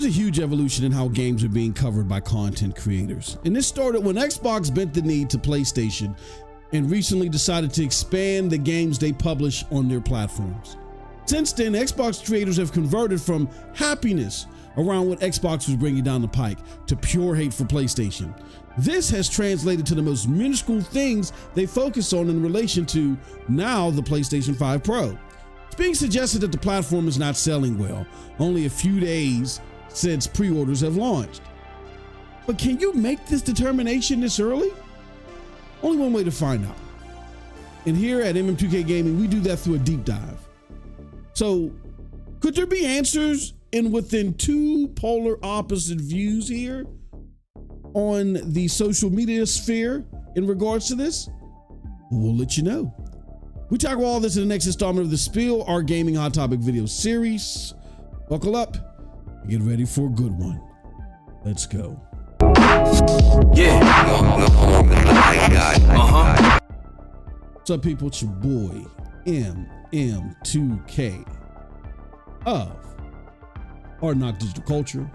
There's a huge evolution in how games are being covered by content creators. And this started when Xbox bent the knee to PlayStation and recently decided to expand the games they publish on their platforms. Since then, Xbox creators have converted from happiness around what Xbox was bringing down the pike to pure hate for PlayStation. This has translated to the most minuscule things they focus on in relation to now the PlayStation 5 Pro. It's being suggested that the platform is not selling well, only a few days since pre-orders have launched. But can you make this determination this early? Only one way to find out. And here at MM2K Gaming, we do that through a deep dive. So, could there be answers in within two polar opposite views here on the social media sphere in regards to this? We'll let you know. We talk about all this in the next installment of the Spill, our gaming hot topic video series. Buckle up and get ready for a good one. Let's go. What's up, people? It's your boy MM2K of Hard Knock Digital Culture.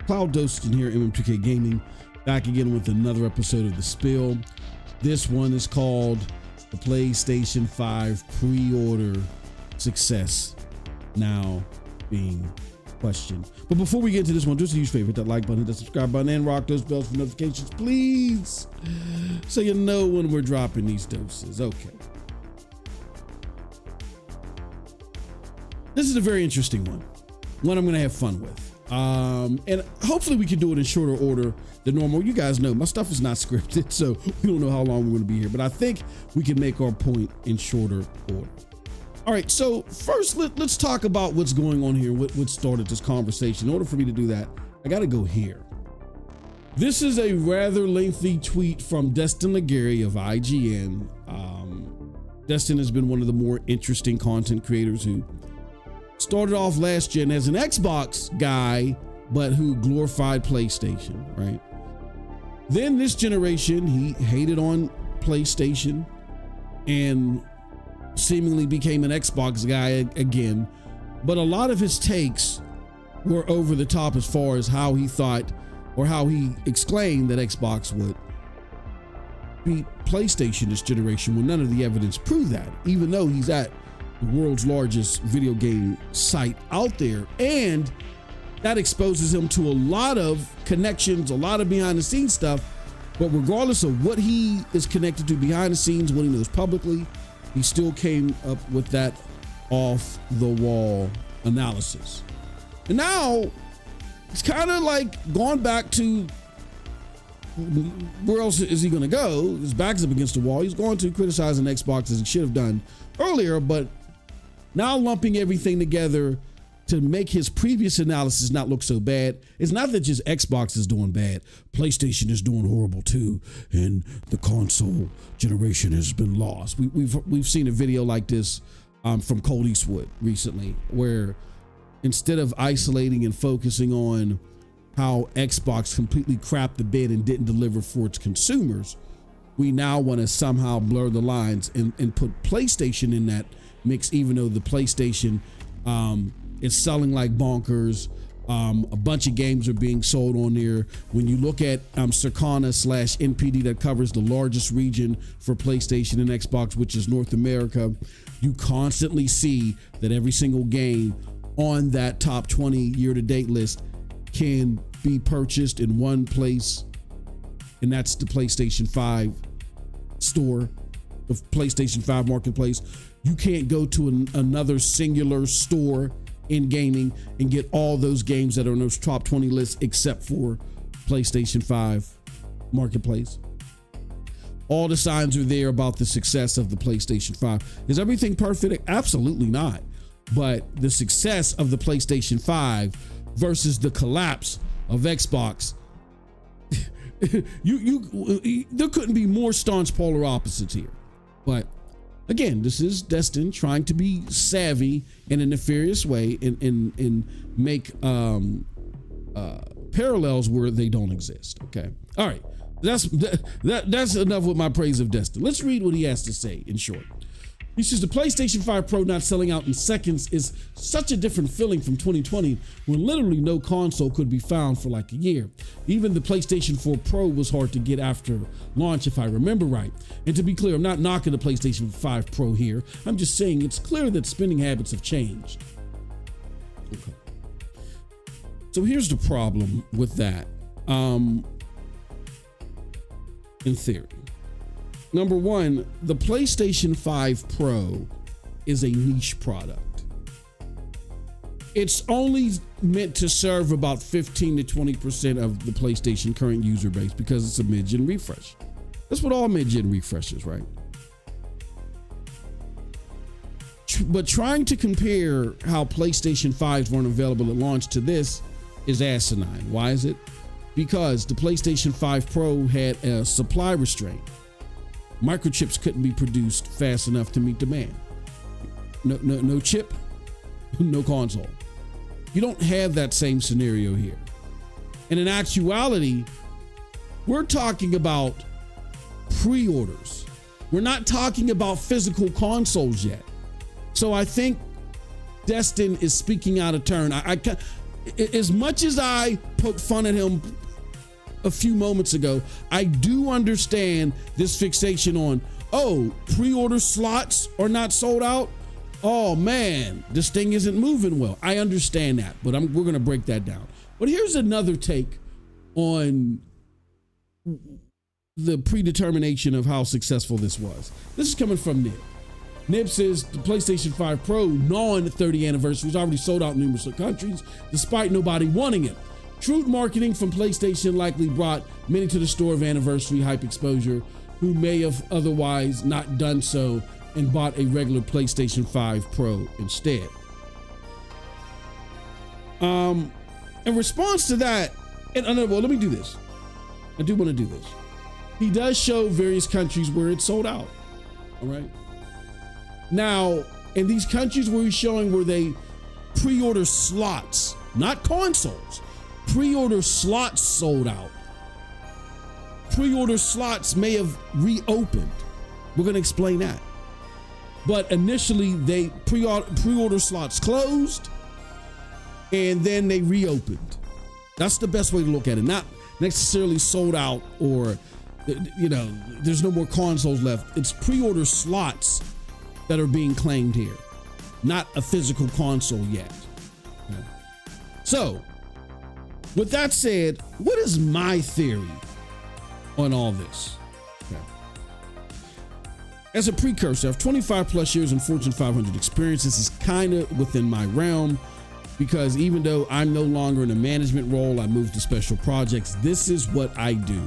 Cloud Dosage here, MM2K Gaming, back again with another episode of The Spill. This one is called the PlayStation 5 pre-order success now being questioned. But before we get into this one, just a huge favor, hit that like button, hit that subscribe button, and rock those bells for notifications, please, so you know when we're dropping these doses. Okay. This is a very interesting one I'm going to have fun with. And hopefully we can do it in shorter order than normal. You guys know my stuff is not scripted, so we don't know how long we're going to be here, but I think we can make our point in shorter order. All right, so first let's talk about what's going on here, what started this conversation. In order for me to do that, I got to go here. This is a rather lengthy tweet from Destin Legary of IGN. Destin has been one of the more interesting content creators who started off last gen as an Xbox guy, but who glorified PlayStation, right? Then this generation, he hated on PlayStation and seemingly became an Xbox guy again. But a lot of his takes were over the top as far as how he thought or how he exclaimed that Xbox would beat PlayStation this generation when none of the evidence proved that, even though he's at the world's largest video game site out there, and that exposes him to a lot of connections, a lot of behind the scenes stuff. But regardless of what he is connected to behind the scenes, what he knows publicly, he still came up with that off the wall analysis. And now it's kind of like going back to where else is he going to go? His back's up against the wall. He's going to criticize an Xbox as he should have done earlier, but now lumping everything together to make his previous analysis not look so bad. It's not that just Xbox is doing bad. PlayStation is doing horrible too, and the console generation has been lost. We've seen a video like this from Colt Eastwood recently, where instead of isolating and focusing on how Xbox completely crapped the bed and didn't deliver for its consumers, we now want to somehow blur the lines and put PlayStation in that mix, even though the PlayStation is selling like bonkers. A bunch of games are being sold on there. When you look at Circana/NPD that covers the largest region for PlayStation and Xbox, which is North America, you constantly see that every single game on that top 20 year-to-date list can be purchased in one place, and that's the PlayStation 5 store, the PlayStation 5 marketplace. You can't go to another singular store in gaming and get all those games that are on those top 20 lists except for PlayStation 5 marketplace. All the signs are there about the success of the PlayStation 5. Is everything perfect? Absolutely not. But the success of the PlayStation 5 versus the collapse of Xbox, there couldn't be more staunch polar opposites here. But again, this is Destin trying to be savvy in a nefarious way and make parallels where they don't exist. Okay. All right. That's enough with my praise of Destin. Let's read what he has to say in short. He says the PlayStation 5 Pro not selling out in seconds is such a different feeling from 2020 when literally no console could be found for like a year. Even the PlayStation 4 Pro was hard to get after launch, if I remember right. And to be clear, I'm not knocking the PlayStation 5 Pro here. I'm just saying it's clear that spending habits have changed. Okay. So here's the problem with that. In theory. Number one, the PlayStation 5 Pro is a niche product. It's only meant to serve about 15 to 20% of the PlayStation current user base because it's a mid-gen refresh. That's what all mid-gen refreshes, right? But trying to compare how PlayStation 5s weren't available at launch to this is asinine. Why is it? Because the PlayStation 5 Pro had a supply restraint. Microchips couldn't be produced fast enough to meet demand. No chip, no console. You don't have that same scenario here. And in actuality, we're talking about pre-orders. We're not talking about physical consoles yet. So I think Destin is speaking out of turn. As much as I poked fun at him a few moments ago, I do understand this fixation on, oh, pre-order slots are not sold out. Oh man, this thing isn't moving well. I understand that, but we're going to break that down. But here's another take on the predetermination of how successful this was. This is coming from Nib. Nib says the PlayStation 5 Pro non-30 anniversary was already sold out in numerous countries, despite nobody wanting it. Shrewd marketing from PlayStation likely brought many to the store of anniversary hype exposure who may have otherwise not done so and bought a regular PlayStation 5 Pro instead. In response to that, well, let me do this. I do want to do this. He does show various countries where it's sold out. All right. Now, in these countries where he's showing where they pre-order slots, not consoles, pre-order slots sold out. Pre-order slots may have reopened. We're going to explain that. But initially, they pre-order slots closed, and then they reopened. That's the best way to look at it. Not necessarily sold out or, there's no more consoles left. It's pre-order slots that are being claimed here, not a physical console yet. Okay. So, with that said, what is my theory on all this? Okay. As a precursor, I have 25 plus years in Fortune 500 experience. This is kind of within my realm because even though I'm no longer in a management role, I move to special projects. This is what I do.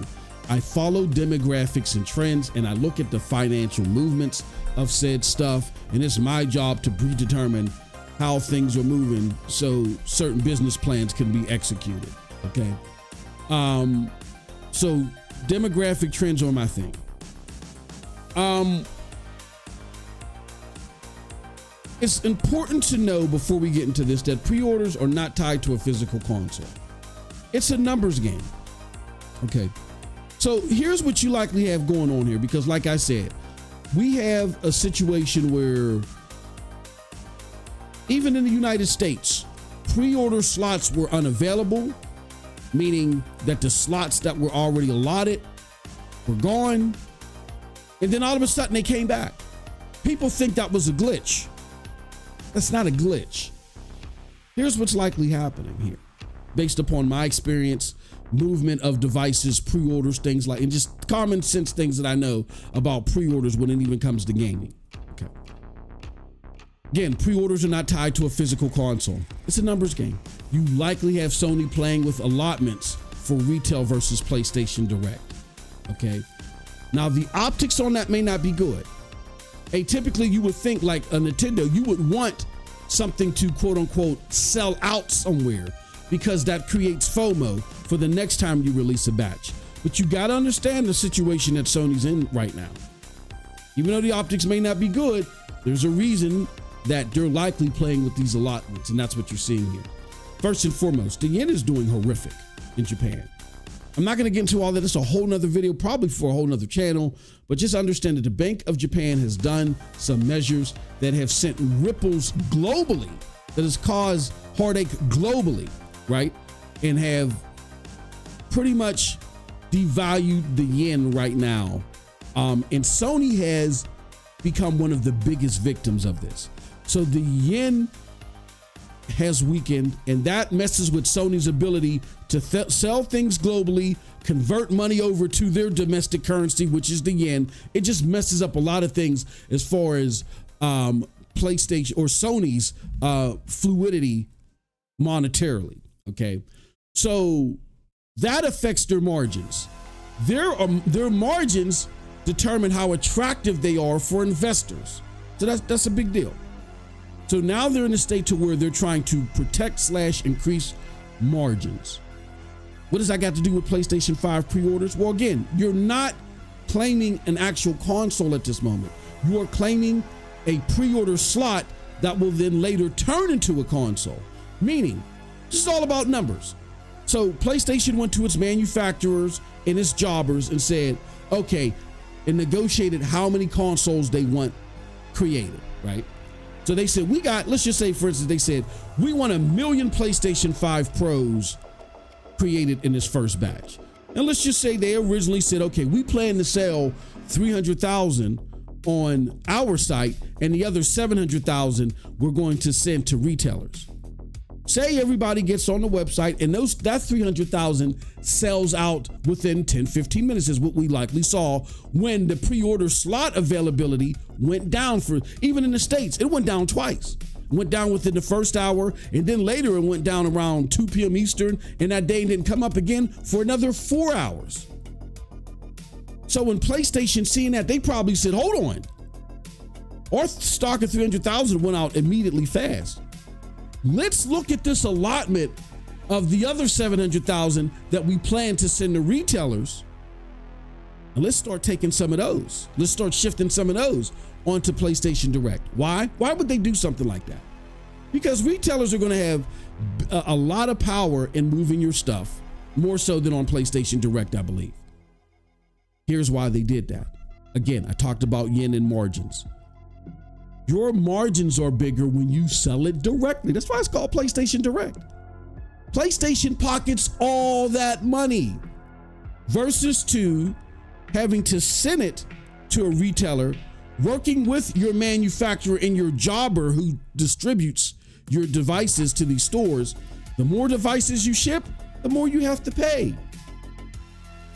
I follow demographics and trends, and I look at the financial movements of said stuff, and it's my job to predetermine how things are moving so certain business plans can be executed. Okay. So demographic trends are my thing. It's important to know before we get into this that pre-orders are not tied to a physical console. It's a numbers game. Okay. So here's what you likely have going on here, because like I said, we have a situation where even in the United States, pre-order slots were unavailable, meaning that the slots that were already allotted were gone. And then all of a sudden they came back. People think that was a glitch. That's not a glitch. Here's what's likely happening here, based upon my experience, movement of devices, pre-orders, things like, and just common sense things that I know about pre-orders when it even comes to gaming. Okay. Again, pre-orders are not tied to a physical console. It's a numbers game. You likely have Sony playing with allotments for retail versus PlayStation Direct. Okay. Now the optics on that may not be good. Hey, typically you would think like a Nintendo, you would want something to quote unquote sell out somewhere because that creates FOMO for the next time you release a batch. But you got to understand the situation that Sony's in right now. Even though the optics may not be good, there's a reason that they're likely playing with these allotments, and that's what you're seeing here. First and foremost, the yen is doing horrific in Japan. I'm not going to get into all that. It's a whole nother video, probably for a whole nother channel, but just understand that the Bank of Japan has done some measures that have sent ripples globally, that has caused heartache globally, right? And have pretty much devalued the yen right now. And Sony has become one of the biggest victims of this. So the yen has weakened, and that messes with Sony's ability to sell things globally, convert money over to their domestic currency, which is the yen. It just messes up a lot of things as far as PlayStation or Sony's fluidity monetarily. Okay, so that affects their margins. Their margins determine how attractive they are for investors. So that's a big deal. So now they're in a state to where they're trying to protect / increase margins. What does that got to do with PlayStation 5 pre-orders? Well, again, you're not claiming an actual console at this moment. You are claiming a pre-order slot that will then later turn into a console. Meaning, this is all about numbers. So PlayStation went to its manufacturers and its jobbers and said, okay, and negotiated how many consoles they want created, right? So they said, let's just say, for instance, they said, we want 1 million PlayStation 5 Pros created in this first batch. And let's just say they originally said, okay, we plan to sell 300,000 on our site, and the other 700,000 we're going to send to retailers. Say everybody gets on the website and that 300,000 sells out within 10-15 minutes is what we likely saw when the pre-order slot availability went down. For even in the States, it went down twice. It went down within the first hour, and then later it went down around 2 p.m. Eastern, and that day didn't come up again for another 4 hours. So when PlayStation seeing that, they probably said, hold on. Our stock of 300,000 went out immediately fast. Let's look at this allotment of the other 700,000 that we plan to send to retailers. And let's start taking some of those. Let's start shifting some of those onto PlayStation Direct. Why? Why would they do something like that? Because retailers are going to have a lot of power in moving your stuff, more so than on PlayStation Direct, I believe. Here's why they did that. Again, I talked about yen and margins. Your margins are bigger when you sell it directly. That's why it's called PlayStation Direct. PlayStation pockets all that money versus to having to send it to a retailer, working with your manufacturer and your jobber who distributes your devices to these stores. The more devices you ship, the more you have to pay.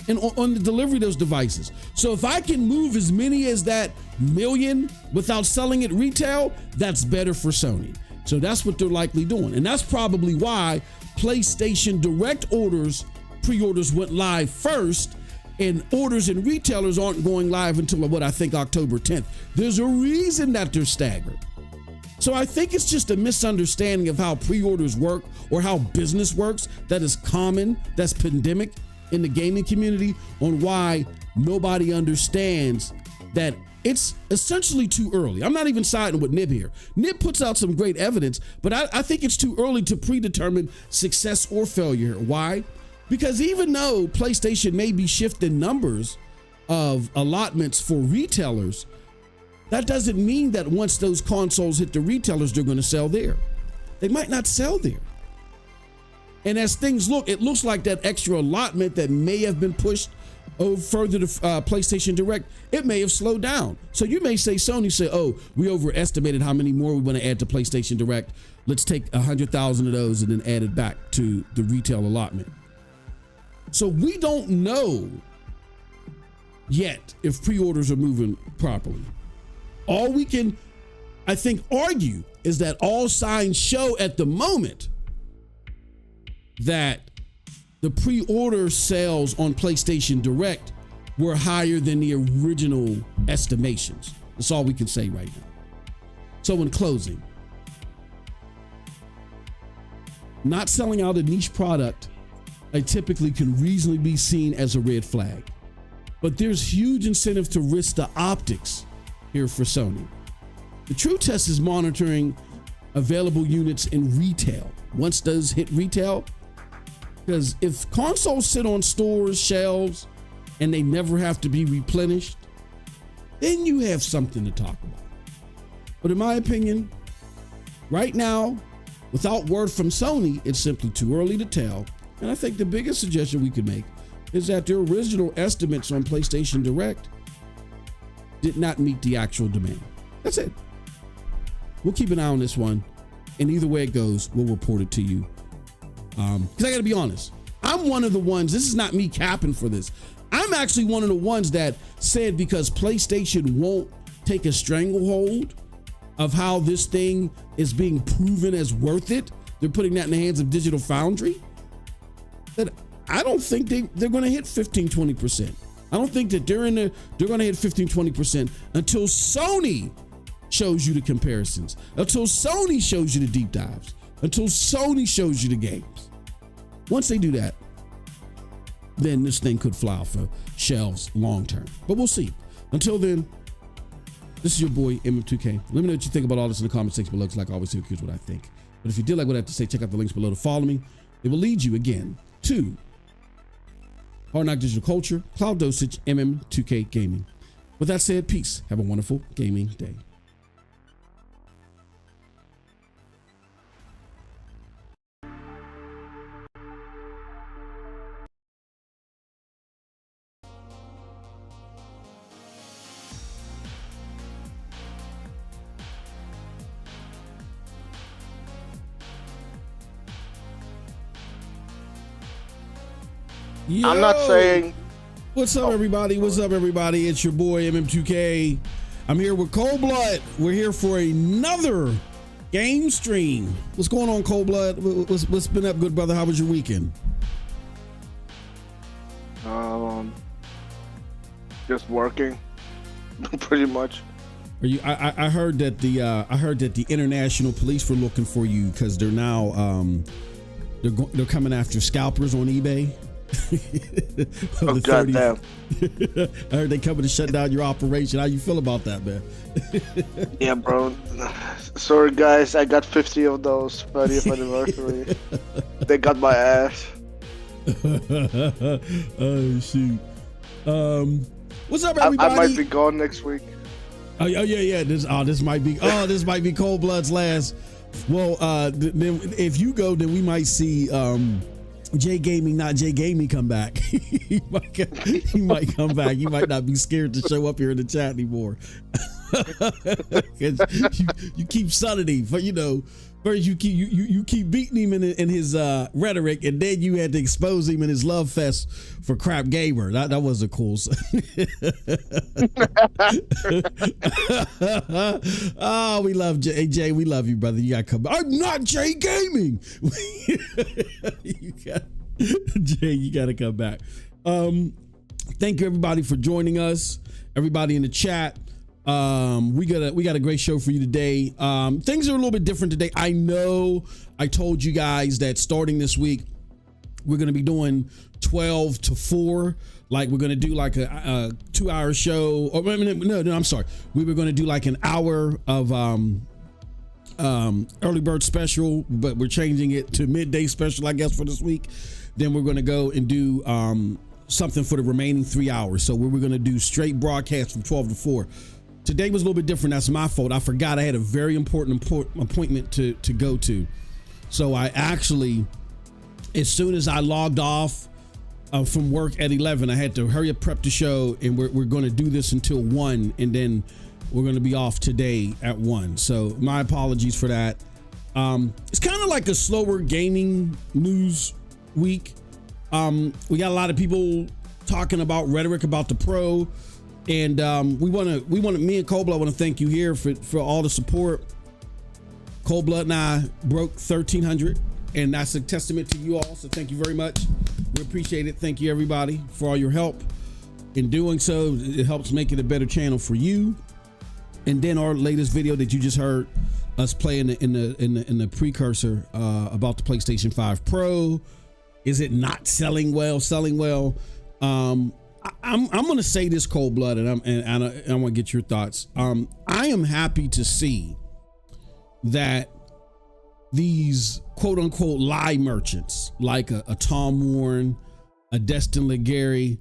And on the delivery of those devices. So if I can move as many as that million without selling it retail, that's better for Sony. So that's what they're likely doing. And that's probably why PlayStation Direct pre-orders went live first, and orders and retailers aren't going live until what I think October 10th. There's a reason that they're staggered. So I think it's just a misunderstanding of how pre-orders work or how business works that is common, that's pandemic in the gaming community, on why nobody understands that it's essentially too early. I'm not even siding with Nib here. Nib puts out some great evidence, but I think it's too early to predetermine success or failure. Why? Because even though PlayStation may be shifting numbers of allotments for retailers, that doesn't mean that once those consoles hit the retailers, they're going to sell there. They might not sell there. And as things look, it looks like that extra allotment that may have been pushed further to PlayStation Direct, it may have slowed down. So you may say, Sony say, oh, we overestimated how many more we want to add to PlayStation Direct. Let's take 100,000 of those and then add it back to the retail allotment. So we don't know yet if pre-orders are moving properly. All we can, I think, argue is that all signs show at the moment that the pre-order sales on PlayStation Direct were higher than the original estimations. That's all we can say right now. So in closing, not selling out a niche product, I typically can reasonably be seen as a red flag. But there's huge incentive to risk the optics here for Sony. The true test is monitoring available units in retail. Once those hit retail, Because if consoles sit on stores, shelves, and they never have to be replenished, then you have something to talk about. But in my opinion, right now, without word from Sony, it's simply too early to tell. And I think the biggest suggestion we could make is that their original estimates on PlayStation Direct did not meet the actual demand. That's it. We'll keep an eye on this one. And either way it goes, we'll report it to you. Because I got to be honest, I'm one of the ones, this is not me capping for this. I'm actually one of the ones that said because PlayStation won't take a stranglehold of how this thing is being proven as worth it, they're putting that in the hands of Digital Foundry, that I don't think they're going to hit 15-20%. I don't think that they're going to hit 15-20% until Sony shows you the comparisons, until Sony shows you the deep dives, until Sony shows you the games. Once they do that, then this thing could fly off of shelves long term. But we'll see. Until then, this is your boy, MM2K. Let me know what you think about all this in the comment section below, because like I always say, here's what I think. But if you did like what I have to say, check out the links below to follow me. It will lead you, again, to Hard Knock Digital Culture, Cloud Dosage, MM2K Gaming. With that said, peace. Have a wonderful gaming day. Yo, I'm not saying. What's up, everybody? What's up, everybody? It's your boy MM2K. I'm here with Cold Blood. We're here for another game stream. What's going on, Cold Blood? What's been up, good brother? How was your weekend? Just working, pretty much. Are you? I heard that the international police were looking for you because they're now they're coming after scalpers on eBay. Oh, goddamn. I heard they coming to shut down your operation. How you feel about that, man? Yeah, bro. Sorry, guys. I got 50 of those 30th anniversary. They got my ass. Oh shoot. What's up, everybody? I might be gone next week. Oh yeah. This might be Cold Blood's last. Well, then if you go, then we might see J Gaming, not J Gaming, come back. he might come back. You might not be scared to show up here in the chat anymore. you keep sunning him, but first you keep beating him in his rhetoric, and then you had to expose him in his love fest for Crap Gamer. That was a cool. Oh, we love Jay. We love you, brother. You gotta come back. I'm not Jay Gaming. Jay, you gotta come back. Thank you, everybody, for joining us. Everybody in the chat. We got a great show for you today. Things are a little bit different today. I know I told you guys that starting this week we're going to be doing 12 to 4. Like we're going to do like a 2-hour show. Or no, I'm sorry. We were going to do like an hour of early bird special, but we're changing it to midday special, I guess, for this week. Then we're going to go and do something for the remaining 3 hours. So we were going to do straight broadcast from 12 to 4. Today was a little bit different. That's my fault. I forgot I had a very important appointment to go to. So I actually, as soon as I logged off from work at 11, I had to hurry up, prep the show, and we're going to do this until 1, and then we're going to be off today at 1. So my apologies for that. It's kind of like a slower gaming news week. We got a lot of people talking about rhetoric about the Pro. And me and Cold Blood want to thank you here for all the support. Cold Blood and I broke 1,300, and that's a testament to you all. So thank you very much. We appreciate it. Thank you, everybody, for all your help in doing so. It helps make it a better channel for you. And then our latest video that you just heard us play in the precursor about the PlayStation 5 Pro. Is it not selling well? Selling well? I'm going to say this, Cold Blood, and I want to get your thoughts. I am happy to see that these quote unquote lie merchants like a Tom Warren, a Destin Legary,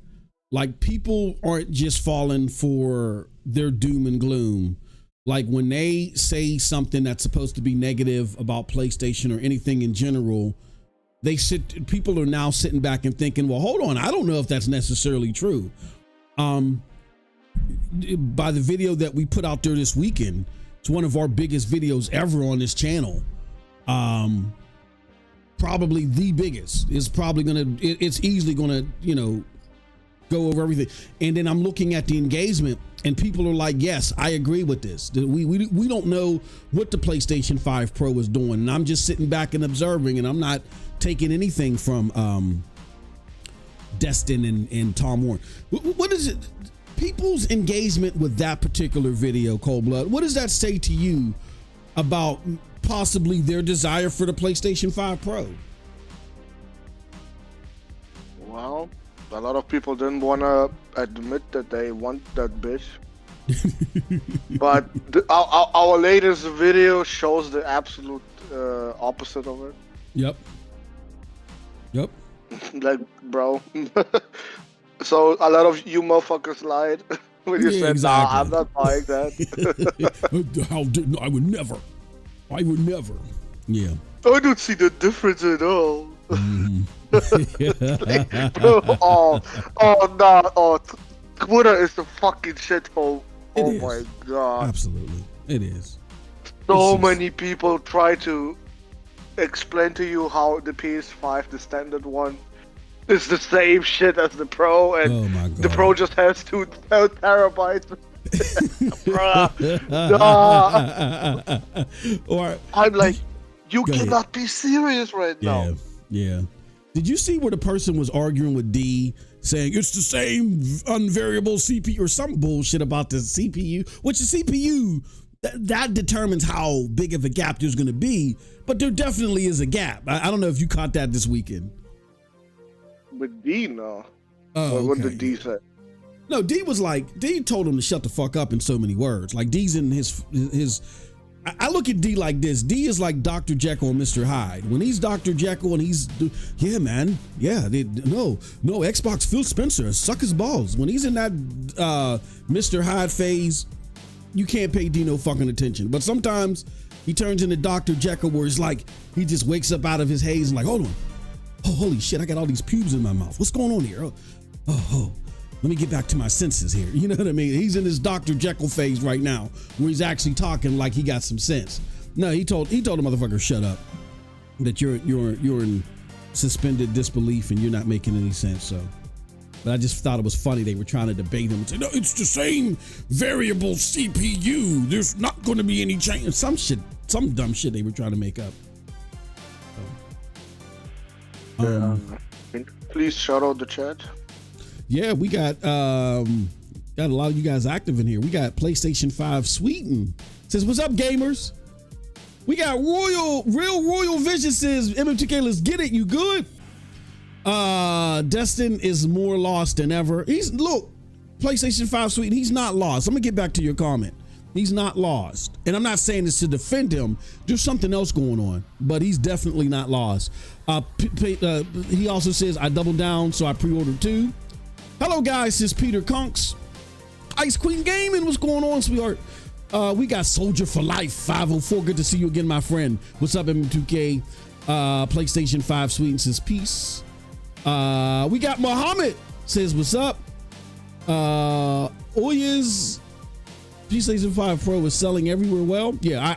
like people aren't just falling for their doom and gloom. Like when they say something that's supposed to be negative about PlayStation or anything in general, people are now sitting back and thinking, well, hold on, I don't know if that's necessarily true. By the video that we put out there this weekend, it's one of our biggest videos ever on this channel. Probably the biggest. It's easily gonna, go over everything. And then I'm looking at the engagement and people are like, yes, I agree with this. We don't know what the PlayStation 5 Pro is doing. And I'm just sitting back and observing, and I'm not taking anything from Destin and Tom Warren. What is it? People's engagement with that particular video, Cold Blood, what does that say to you about possibly their desire for the PlayStation 5 Pro? Well, a lot of people didn't want to admit that they want that bitch. But our latest video shows the absolute opposite of it. Yep. Like, bro. So a lot of you motherfuckers lied when you said, exactly. Nah, I'm not buying that. I would never. Yeah. I don't see the difference at all. Mm-hmm. Twitter is the fucking shithole. Oh my god. Absolutely. It is. So many people try to explain to you how the PS5, the standard one, is the same shit as the Pro, and the Pro just has 2 terabytes. Or I'm like, you cannot be serious right now. Yeah. Did you see where the person was arguing with D, saying it's the same unvariable CPU or some bullshit about the CPU, which the CPU, that determines how big of a gap there's going to be, but there definitely is a gap. I don't know if you caught that this weekend. With D, no. Oh, what did D say? No, D told him to shut the fuck up in so many words. Like D's in his I look at D like this. D is like Dr. Jekyll and Mr. Hyde. When he's Dr. Jekyll and he's, no, Xbox Phil Spencer, suck his balls. When he's in that Mr. Hyde phase, you can't pay D no fucking attention. But sometimes he turns into Dr. Jekyll where it's like, he just wakes up out of his haze and like, hold on. Oh, holy shit, I got all these pubes in my mouth. What's going on here? Oh, let me get back to my senses here. You know what I mean? He's in his Dr. Jekyll phase right now where he's actually talking like he got some sense. No, he told the motherfucker, shut up. That you're in suspended disbelief and you're not making any sense. So, but I just thought it was funny they were trying to debate him and say, no, it's the same variable CPU. There's not going to be any change. Some dumb shit they were trying to make up. Please shout out the chat. Yeah, we got a lot of you guys active in here. We got PlayStation 5 Sweden says, what's up, gamers? We got Real Royal Vision says, MM2K, let's get it. You good? Destin is more lost than ever. PlayStation 5 Sweden, he's not lost. I'm gonna get back to your comment. He's not lost. And I'm not saying this to defend him. There's something else going on, but he's definitely not lost. He also says, I doubled down, so I pre-ordered 2. Hello, guys. This is Peter Conks. Ice Queen Gaming. What's going on, sweetheart? We got Soldier for Life 504. Good to see you again, my friend. What's up, MM2K? PlayStation 5 Sweden says, peace. We got Muhammad says, what's up? Oyez PlayStation 5 Pro is selling everywhere well. Yeah,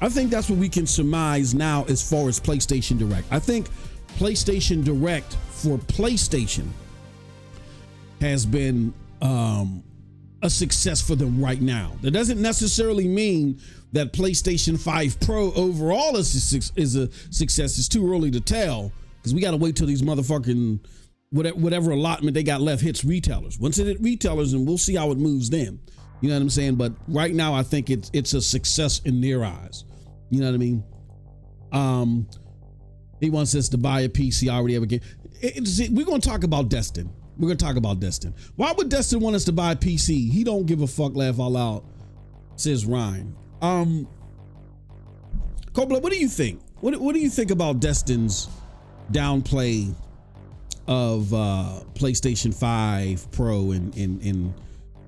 I think that's what we can surmise now as far as PlayStation Direct. I think PlayStation Direct for PlayStation has been a success for them right now. That doesn't necessarily mean that PlayStation 5 Pro overall is a success. It's too early to tell because we got to wait till these motherfucking whatever allotment they got left hits retailers. Once it hit retailers, and we'll see how it moves then. You know what I'm saying? But right now, I think it's a success in their eyes. You know what I mean? He wants us to buy a PC. I already have a game. We're going to talk about Destin. We're going to talk about Destin. Why would Destin want us to buy a PC? He don't give a fuck, laugh all out, says Ryan. Cobra, what do you think? What do you think about Destin's downplay of PlayStation 5 Pro and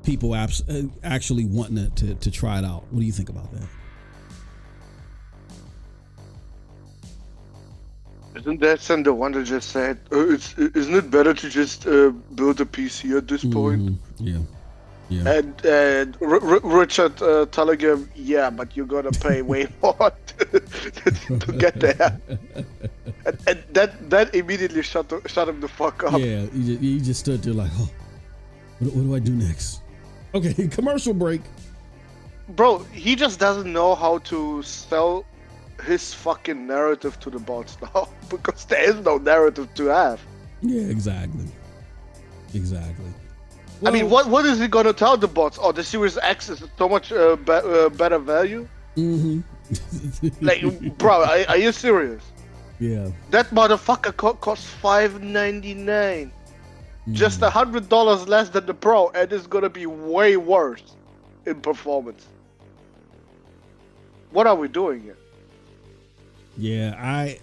people actually wanting to try it out? What do you think about that? Isn't that the one that just said, isn't it better to just build a PC at this point? Yeah. And Richard telling him, yeah, but you're gonna pay way more to get there. and that immediately shut him the fuck up. Yeah, he just stood there like, oh, what do I do next? Okay, commercial break. Bro, he just doesn't know how to sell his fucking narrative to the bots now, because there is no narrative to have. Yeah, exactly. Well, I mean, what is he gonna tell the bots? Oh, the Series X is so much better value. Like, bro, are you serious? Yeah. That motherfucker costs $599, just $100 less than the Pro, and it's gonna be way worse in performance. What are we doing here? Yeah,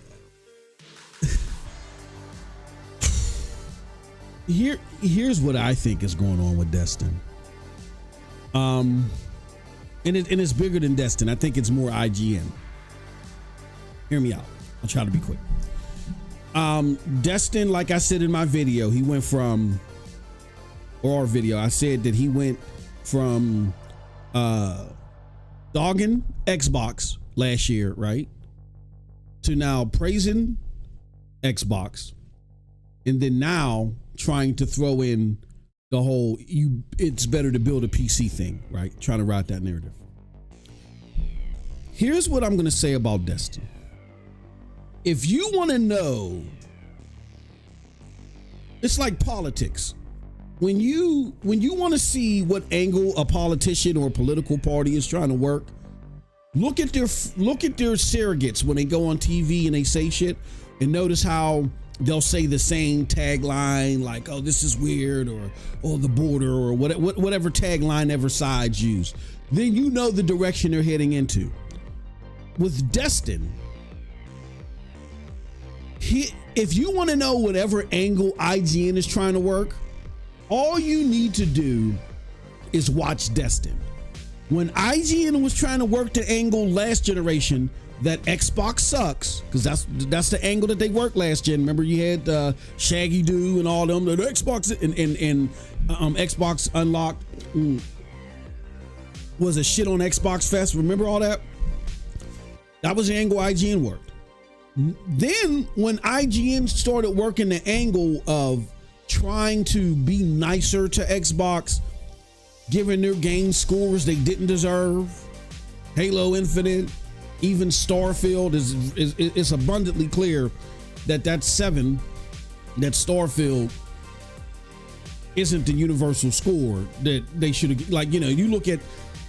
Here's what I think is going on with Destin. And it's bigger than Destin. I think it's more IGN. Hear me out. I'll try to be quick. Destin, like I said in my video, he went from, or our video, I said that he went from dogging Xbox last year, right, to now praising Xbox, and then now trying to throw in the whole it's better to build a PC thing, right? Trying to ride that narrative. Here's what I'm going to say about Destin. If you want to know, it's like politics. When you want to see what angle a politician or a political party is trying to work, look at their surrogates when they go on TV and they say shit, and notice how they'll say the same tagline, like, oh, this is weird, or oh, the border, or whatever tagline ever sides use. Then you know the direction they're heading into. With Destin, if you want to know whatever angle IGN is trying to work, all you need to do is watch Destin. When IGN was trying to work the angle last generation that Xbox sucks, because that's the angle that they worked last gen. Remember, you had Shaggy Doo and all them. The Xbox and Xbox Unlocked was a shit on Xbox Fest. Remember all that? That was the angle IGN worked. Then when IGN started working the angle of trying to be nicer to Xbox, giving their game scores they didn't deserve, Halo Infinite, even Starfield, is abundantly clear that 7, that Starfield isn't the universal score that they should have. Like, you know, you look at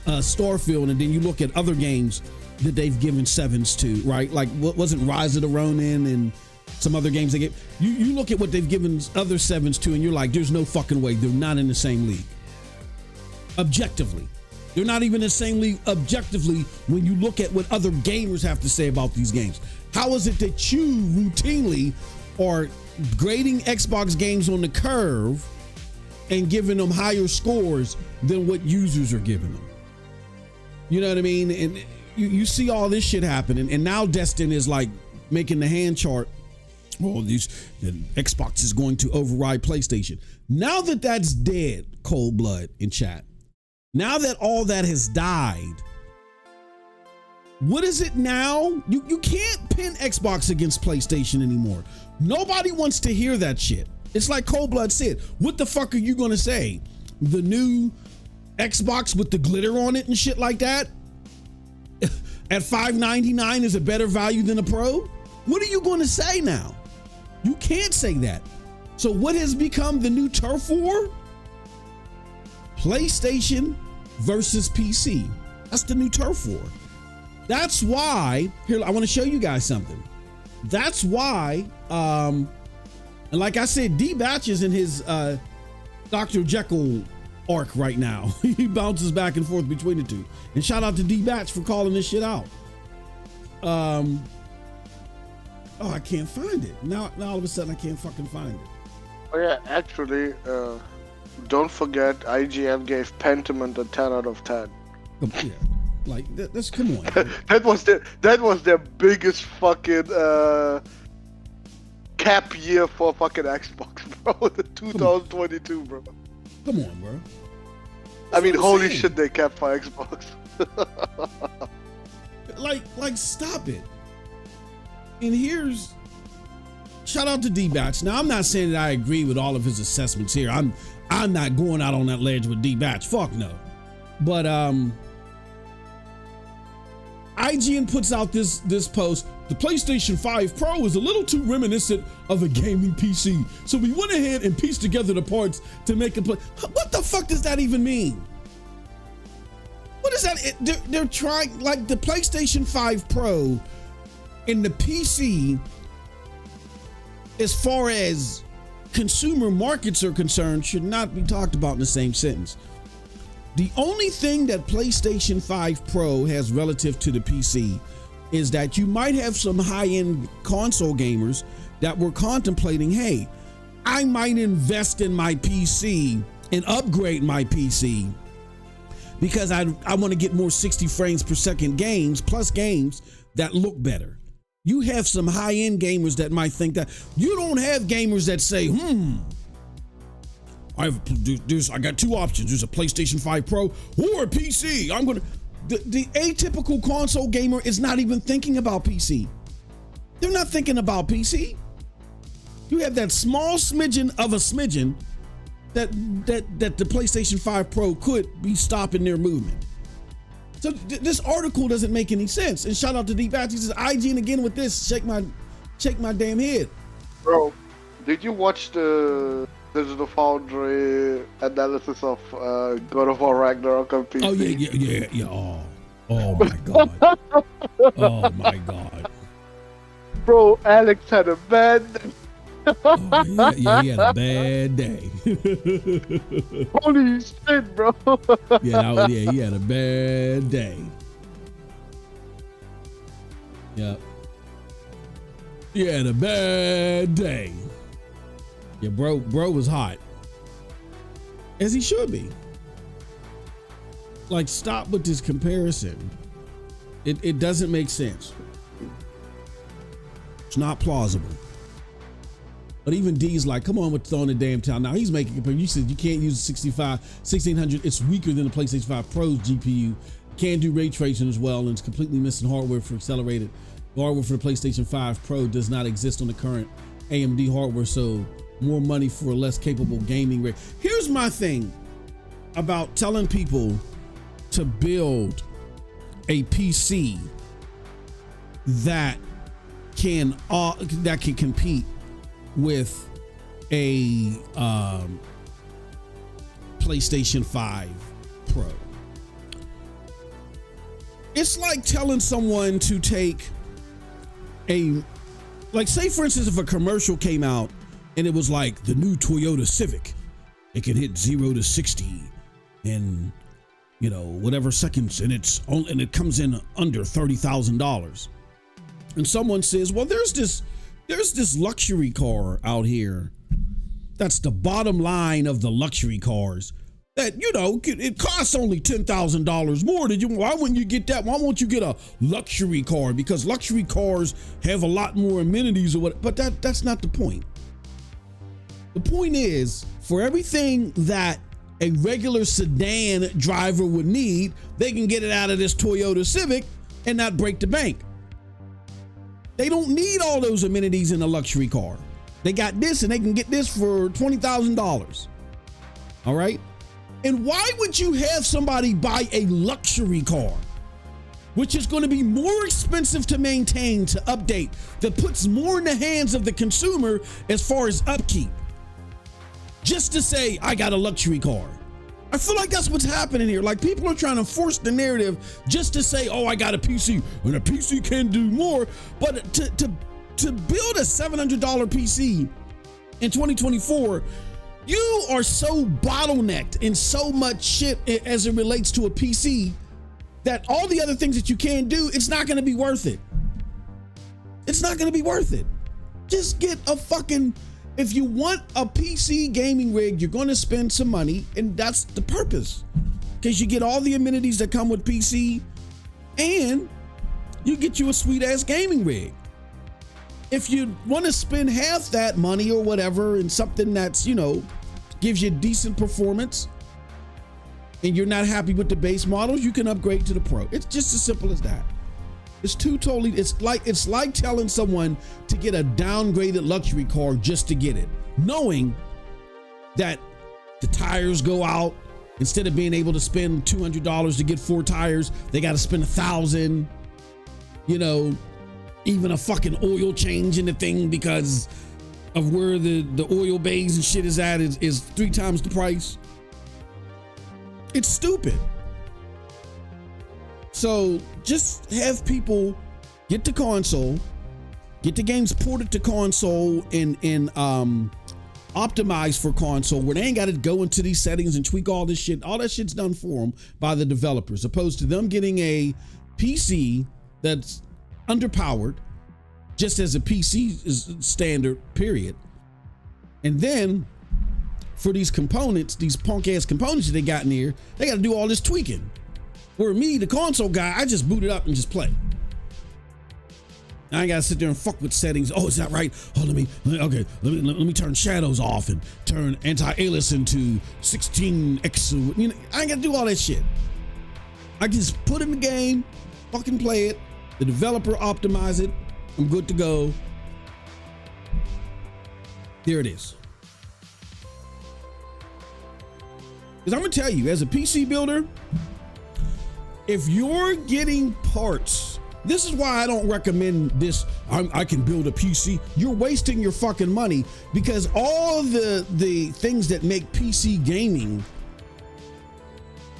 Starfield and then you look at other games that they've given 7s to, right? Like, what wasn't Rise of the Ronin and some other games they get. You look at what they've given other 7s to, and you're like, there's no fucking way. They're not in the same league. Objectively. They're not even in the same league objectively when you look at what other gamers have to say about these games. How is it that you routinely are grading Xbox games on the curve and giving them higher scores than what users are giving them? You know what I mean? And you see all this shit happening, and now Destin is like making the hand chart. Oh, Xbox is going to override PlayStation. Now that that's dead, cold blood in chat. Now that all that has died, what is it now? You can't pin Xbox against PlayStation anymore. Nobody wants to hear that shit. It's like Cold Blood said. What the fuck are you going to say? The new Xbox with the glitter on it and shit like that at $599 is a better value than a Pro? What are you going to say now? You can't say that. So what has become the new turf war? PlayStation versus PC. That's the new turf war. That's why, here, I want to show you guys something. That's why, and like I said, D-Batch is in his Dr. Jekyll arc right now. He bounces back and forth between the two. And shout out to D-Batch for calling this shit out. I can't find it. Now all of a sudden I can't fucking find it. Oh yeah, actually, don't forget IGN gave Pentiment a 10 out of 10. Yeah, like that's come on. that was their biggest fucking cap year for fucking Xbox, bro. The 2022, bro. Come on, bro. I mean, holy shit, they capped for Xbox. like, stop it. And here's shout out to D-Batch. Now, I'm not saying that I agree with all of his assessments here. I'm not going out on that ledge with D-Batch. Fuck no. But IGN puts out this post. The PlayStation 5 Pro is a little too reminiscent of a gaming PC. So we went ahead and pieced together the parts to make it play. What the fuck does that even mean? What is that? They're trying, like, the PlayStation 5 Pro and the PC, as far as consumer markets are concerned, should not be talked about in the same sentence. The only thing that PlayStation 5 Pro has relative to the PC is that you might have some high-end console gamers that were contemplating, hey, I might invest in my PC and upgrade my PC because I want to get more 60 frames per second games, plus games that look better. You have some high-end gamers that might think that. You don't have gamers that say, I got two options. There's a PlayStation 5 Pro or a PC. The atypical console gamer is not even thinking about PC. They're not thinking about PC. You have that small smidgen of a smidgen that the PlayStation 5 Pro could be stopping their movement. So this article doesn't make any sense. And shout out to D-Batch. He says, IGN again with this. Shake my damn head. Bro, did you watch the Digital Foundry analysis of God of War Ragnarok on PC? Oh, yeah. Oh my God. Oh, my God. Bro, Alex had a bad day. Oh, yeah, he had a bad day. Holy shit, bro. He had a bad day. Yep. He had a bad day. Yeah, bro was hot. As he should be. Like, stop with this comparison. It doesn't make sense. It's not plausible. But even D's like, come on with throwing the damn town. Now he's making it. You said you can't use 1600. It's weaker than the PlayStation 5 Pro's GPU. Can't do ray tracing as well, and it's completely missing hardware for accelerated. Hardware for the PlayStation 5 Pro does not exist on the current AMD hardware, so more money for a less capable gaming rig. Here's my thing about telling people to build a PC that can compete with a PlayStation 5 Pro. It's like telling someone to take say for instance, if a commercial came out and it was like the new Toyota Civic, it can hit 0 to 60 in whatever seconds, and it comes in under $30,000. And someone says, well, there's this luxury car out here that's the bottom line of the luxury cars that, it costs only $10,000 more. Why wouldn't you get that? Why won't you get a luxury car? Because luxury cars have a lot more amenities or what, but that's not the point. The point is, for everything that a regular sedan driver would need, they can get it out of this Toyota Civic and not break the bank. They don't need all those amenities in a luxury car. They got this and they can get this for $20,000. All right. And why would you have somebody buy a luxury car, which is going to be more expensive to maintain, to update, that puts more in the hands of the consumer as far as upkeep, just to say, I got a luxury car? I feel like that's what's happening here. Like, people are trying to force the narrative just to say, oh, I got a PC, and a PC can do more. But to build a $700 PC in 2024, you are so bottlenecked in so much shit as it relates to a PC that all the other things that you can do, it's not going to be worth it. It's not going to be worth it. Just get a fucking, if you want a PC gaming rig, you're going to spend some money, and that's the purpose. Because you get all the amenities that come with PC, and you get you a sweet ass gaming rig. If you want to spend half that money or whatever in something that's, gives you decent performance, and you're not happy with the base models, you can upgrade to the Pro. It's just as simple as that. It's like telling someone to get a downgraded luxury car just to get it, knowing that the tires go out. Instead of being able to spend $200 to get 4 tires, they got to spend $1,000. Even a fucking oil change in the thing because of where the oil bays and shit is at is 3 times the price. It's stupid. So just have people get the console, get the games ported to console and optimized for console where they ain't got to go into these settings and tweak all this shit. All that shit's done for them by the developers, opposed to them getting a PC that's underpowered, just as a PC is standard, period. And then for these components, these punk ass components that they got in here, they got to do all this tweaking. Where me, the console guy, I just boot it up and just play. I ain't gotta sit there and fuck with settings. Oh, is that right? Oh, let me turn shadows off and turn anti-aliasing to 16x. I ain't gotta do all that shit. I just put in the game, fucking play it. The developer optimize it. I'm good to go. There it is. Because I'm gonna tell you, as a PC builder, if you're getting parts, this is why I don't recommend this. I can build a PC. You're wasting your fucking money, because all the things that make PC gaming,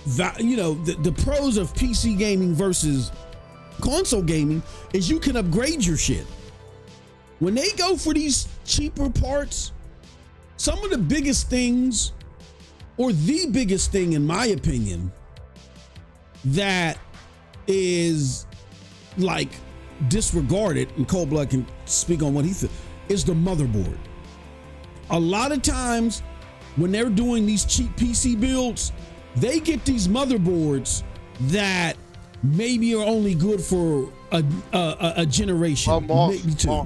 the pros of PC gaming versus console gaming is you can upgrade your shit. When they go for these cheaper parts, some of the biggest things, or the biggest thing in my opinion, that is like disregarded, and Cold Blood can speak on what he thinks, is the motherboard. A lot of times when they're doing these cheap PC builds, they get these motherboards that maybe are only good for a generation, maybe 2.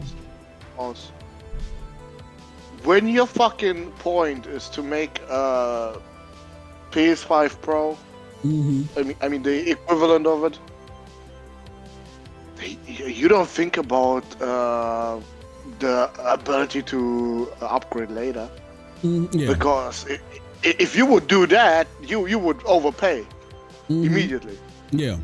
When your fucking point is to make a PS5 Pro, I mean the equivalent of it, you don't think about the ability to upgrade later. Because if you would do that, you would overpay immediately. Yeah.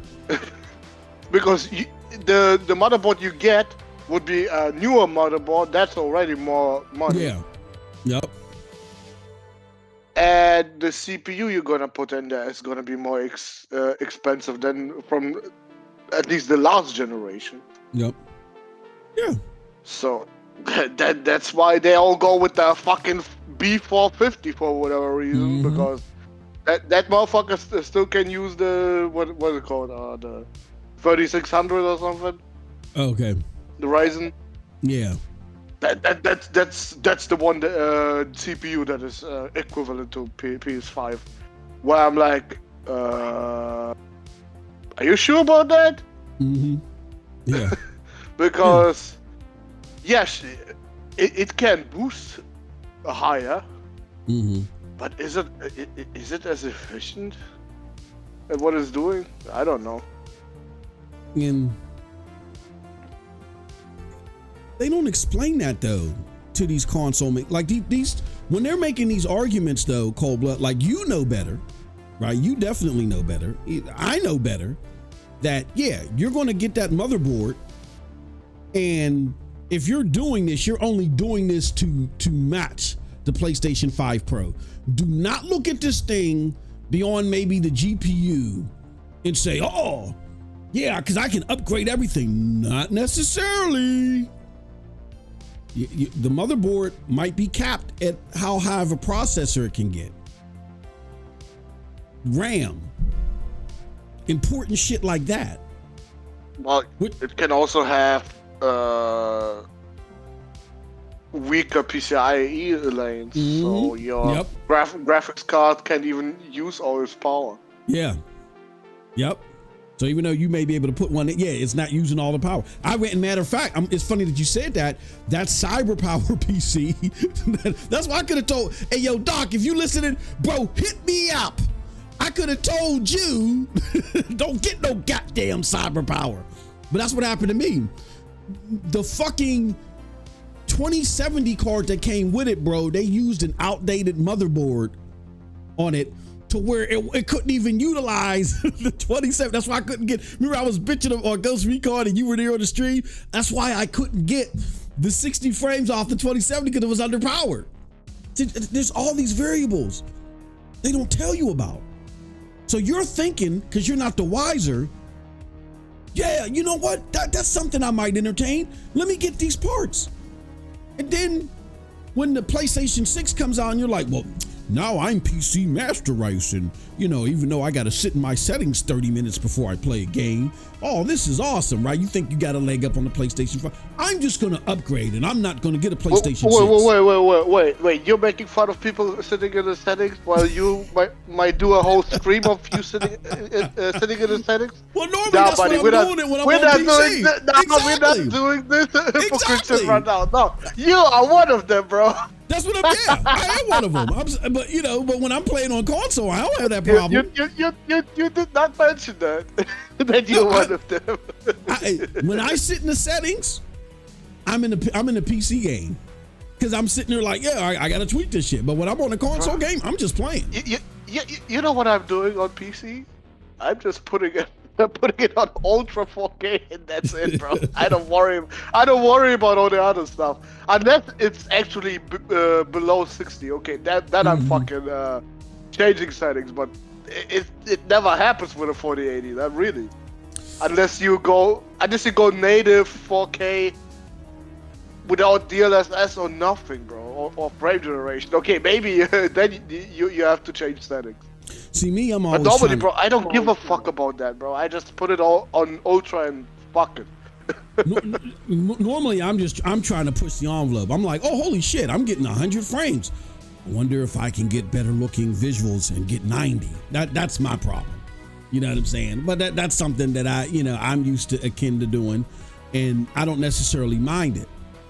Because the motherboard you get would be a newer motherboard that's already more money. Yeah. Yep. And the CPU you're gonna put in there is gonna be more expensive than from at least the last generation. Yep. Yeah. So that's why they all go with the fucking B450 for whatever reason, because that motherfucker still can use the what is it called, the 3600 or something. Okay. The Ryzen. Yeah. That's the one CPU that is equivalent to PS5. Where I'm like, are you sure about that? Yeah. Because yes, it can boost higher, but is it as efficient at what it's doing? I don't know. And they don't explain that though to these console like these when they're making these arguments though, Cold Blood, like, you know better, right? You definitely know better. I know better that you're going to get that motherboard, and if you're doing this, you're only doing this to match the PlayStation 5 Pro. Do not look at this thing beyond maybe the GPU and say, oh yeah, because I can upgrade everything. Not necessarily. The motherboard might be capped at how high of a processor it can get. RAM. Important shit like that. Well, it can also have weaker PCIe lanes, so your Yep. graphics card can't even use all its power. Yeah. Yep. So even though you may be able to put one in, yeah, it's not using all the power. Matter of fact, it's funny that you said that. That cyber power PC. That's why I could have told, hey, yo, Doc, if you listening, bro, hit me up. I could have told you, don't get no goddamn cyber power. But that's what happened to me. The fucking 2070 card that came with it, bro, they used an outdated motherboard on it to where it couldn't even utilize the 27. That's why I couldn't get, remember I was bitching on Ghost Recon and you were there on the stream? That's why I couldn't get the 60 frames off the 2070 because it was underpowered. There's all these variables they don't tell you about. So you're thinking, because you're not the wiser, yeah, you know what? That's something I might entertain. Let me get these parts. And then when the PlayStation 6 comes out and you're like, well, now I'm PC Master Race, and even though I gotta sit in my settings 30 minutes before I play a game, oh, this is awesome, right? You think you got a leg up on the PlayStation 5. I'm just gonna upgrade and I'm not gonna get a PlayStation 6. Wait, you're making fun of people sitting in the settings while you might do a whole stream of you sitting in the settings? Well, normally that's what I'm doing when I'm on PC. We're not doing this hypocrite right now. No, you are one of them, bro. That's what I am one of them. But when I'm playing on console, I don't have that problem. You did not mention that. That you're one of them. When I sit in the settings, I'm in the PC game. Because I'm sitting there like, I gotta tweak this shit. But when I'm on a console game, I'm just playing. You know what I'm doing on PC? I'm just putting it on Ultra 4K and that's it, bro. I don't worry about all the other stuff unless it's actually below 60. Okay, that I'm fucking changing settings, but it never happens with a 4080. Not really, unless you go native 4K without DLSS or nothing, bro, or frame generation. Okay, maybe then you have to change settings. See me, I'm always. But normally, bro, I don't give a fuck about that, bro. I just put it all on Ultra and fuck it. Normally, I'm trying to push the envelope. I'm like, oh, holy shit, I'm getting 100 frames. I wonder if I can get better looking visuals and get 90. That's my problem. You know what I'm saying? But that's something that I'm used to akin to doing, and I don't necessarily mind it.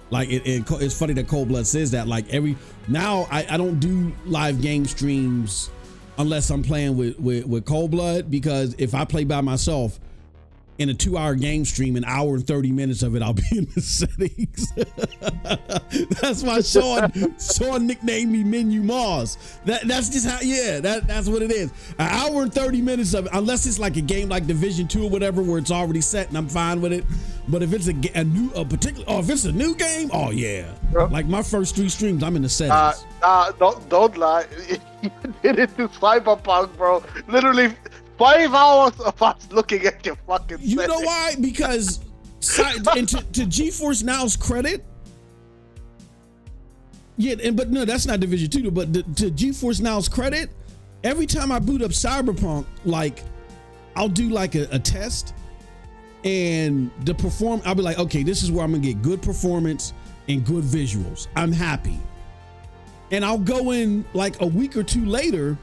Like it's funny that Cold Blood says that. Like now I don't do live game streams unless I'm playing with Cold Blood, because if I play by myself in a 2-hour game stream, an hour and 30 minutes of it, I'll be in the settings. That's why Sean nicknamed me Menu Mars. That's just how, that's what it is. An hour and 30 minutes of it, unless it's like a game like Division 2 or whatever, where it's already set and I'm fine with it. But if it's if it's a new game, oh yeah. Like my first 3 streams, I'm in the settings. Don't lie. You did it to Cyberpunk, bro. Literally 5 hours of us looking at your fucking settings. You know why? Because and to GeForce Now's credit, but no, that's not Division 2, but to GeForce Now's credit, every time I boot up Cyberpunk, like I'll do like a test, and I'll be like, okay, this is where I'm gonna get good performance and good visuals. I'm happy. And I'll go in like a week or 2 later,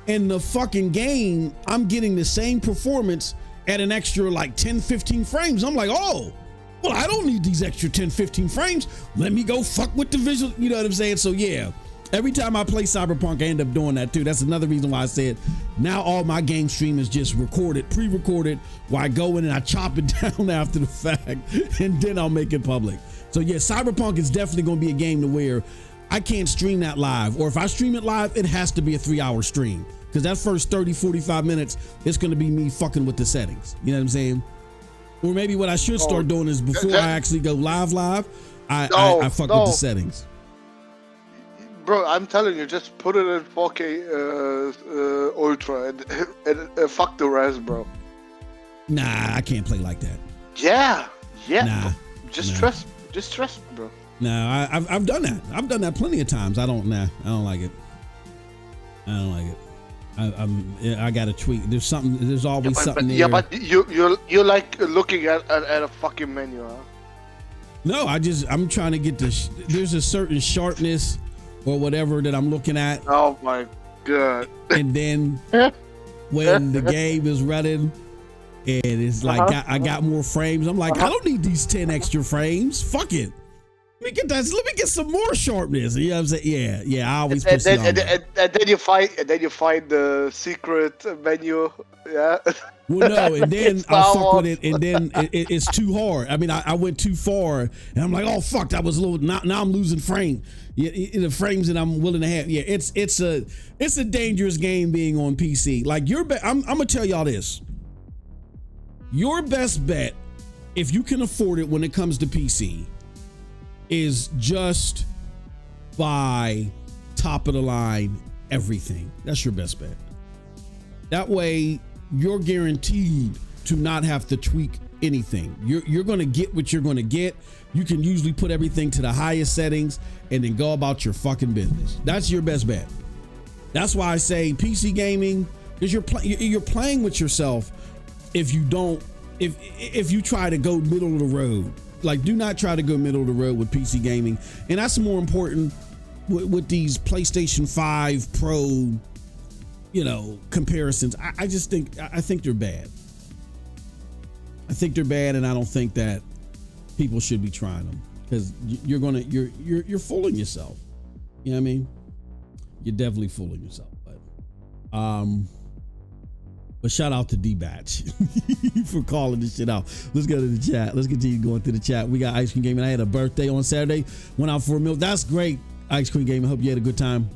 and the fucking game, I'm getting the same performance at an extra like 10, 15 frames. I'm like, oh, well, I don't need these extra 10, 15 frames. Let me go fuck with the visual. You know what I'm saying? So yeah, every time I play Cyberpunk, I end up doing that too. That's another reason why I said now all my game stream is just pre-recorded, where I go in and I chop it down after the fact, and then I'll make it public. So yeah, Cyberpunk is definitely going to be a game to where I can't stream that live, or if I stream it live, it has to be a 3-hour stream, because that first 30, 45 minutes, it's going to be me fucking with the settings. You know what I'm saying? Or maybe what I should start doing is before I actually go live, I fuck with the settings. Bro, I'm telling you, just put it in 4K Ultra and fuck the rest, bro. Nah, I can't play like that. Yeah. Nah. Just trust me, bro. No, I've done that. I've done that plenty of times. I don't like it. I got to tweak. There's always something there. Yeah, but you're like looking at a fucking menu, huh? No, I'm trying to get this. There's a certain sharpness or whatever that I'm looking at. Oh my god. And then when the game is running and it's like, I got more frames, I'm like, I don't need these 10 extra frames. Fuck it. Let me get that. Let me get some more sharpness. You know what I'm saying? Yeah. I always and then you find the secret menu. Yeah. Well, no, and then I fuck with it, and then it's too hard. I mean, I went too far, and I'm like, oh fuck, that was a little. Now I'm losing frame. Yeah, the frames that I'm willing to have. Yeah, it's a dangerous game being on PC. Like I'm gonna tell y'all this. Your best bet, if you can afford it when it comes to PC, is just buy top of the line everything. That's your best bet. That way you're guaranteed to not have to tweak anything. You're going to get what you're going to get. You can usually put everything to the highest settings and then go about your fucking business. That's your best bet. That's why I say PC gaming, because you're playing with yourself if you try to go middle of the road. Like, do not try to go middle of the road with PC gaming. And that's more important with these PlayStation 5 Pro, comparisons. I think they're bad. I think they're bad, and I don't think that people should be trying them, because you're fooling yourself. You know what I mean? You're definitely fooling yourself. But shout out to D-Batch for calling this shit out. Let's go to the chat. Let's continue going through the chat. We got Ice Cream Gaming. I had a birthday on Saturday. Went out for a meal. That's great, Ice Cream Gaming. Hope you had a good time.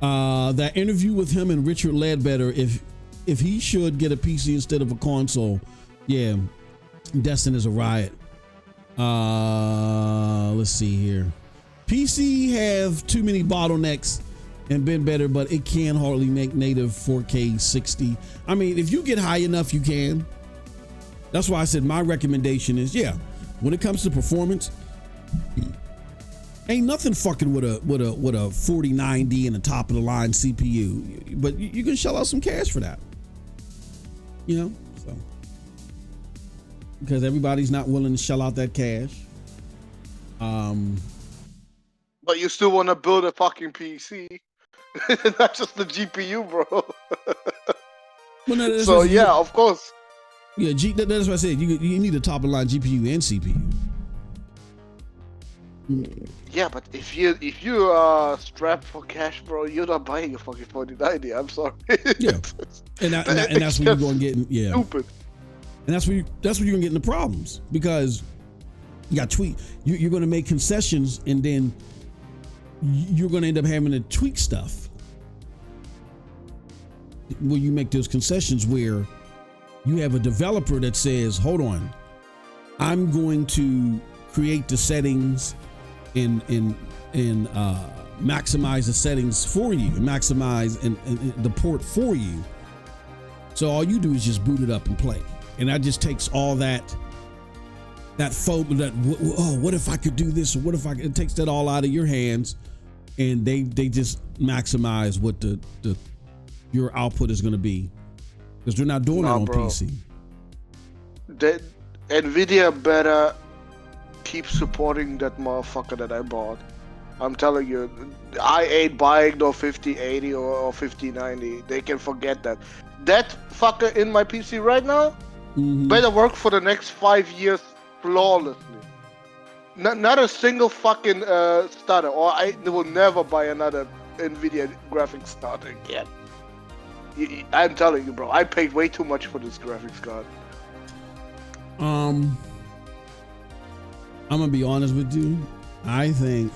That interview with him and Richard Ledbetter, if he should get a PC instead of a console, yeah, Destin is a riot. Let's see here. PC have too many bottlenecks and been better, but it can hardly make native 4K 60. I mean, if you get high enough, you can. That's why I said my recommendation is, when it comes to performance, ain't nothing fucking with a 4090 and a top of the line CPU, but you can shell out some cash for that, so because everybody's not willing to shell out that cash. But you still want to build a fucking PC, not just the GPU, bro. Well, no, so yeah, of course. Yeah, that's what I said. You need a top of the line GPU and CPU. Yeah, but if you strapped for cash, bro, you're not buying a fucking 4090. I'm sorry. Yeah, and that's where you're going to get. Yeah, stupid. And that's where you're going to get into problems, because you got you're going to make concessions, and then you're going to end up having to tweak stuff. Where you make those concessions, where you have a developer that says, "Hold on, I'm going to create the settings and maximize the settings for you, and maximize and the port for you. So all you do is just boot it up and play, and that just takes all that what if I could do this, or what if it takes that all out of your hands, and they just maximize what your output is going to be, because they're not doing it on PC. Nvidia better keep supporting that motherfucker that I bought. I'm telling you, I ain't buying no 5080 or 5090. They can forget that. That fucker in my PC right now better work for the next 5 years flawlessly. Not a single fucking stutter, or I will never buy another Nvidia graphics starter again. I'm telling you, bro, I paid way too much for this graphics card. I'm gonna be honest with you. I think,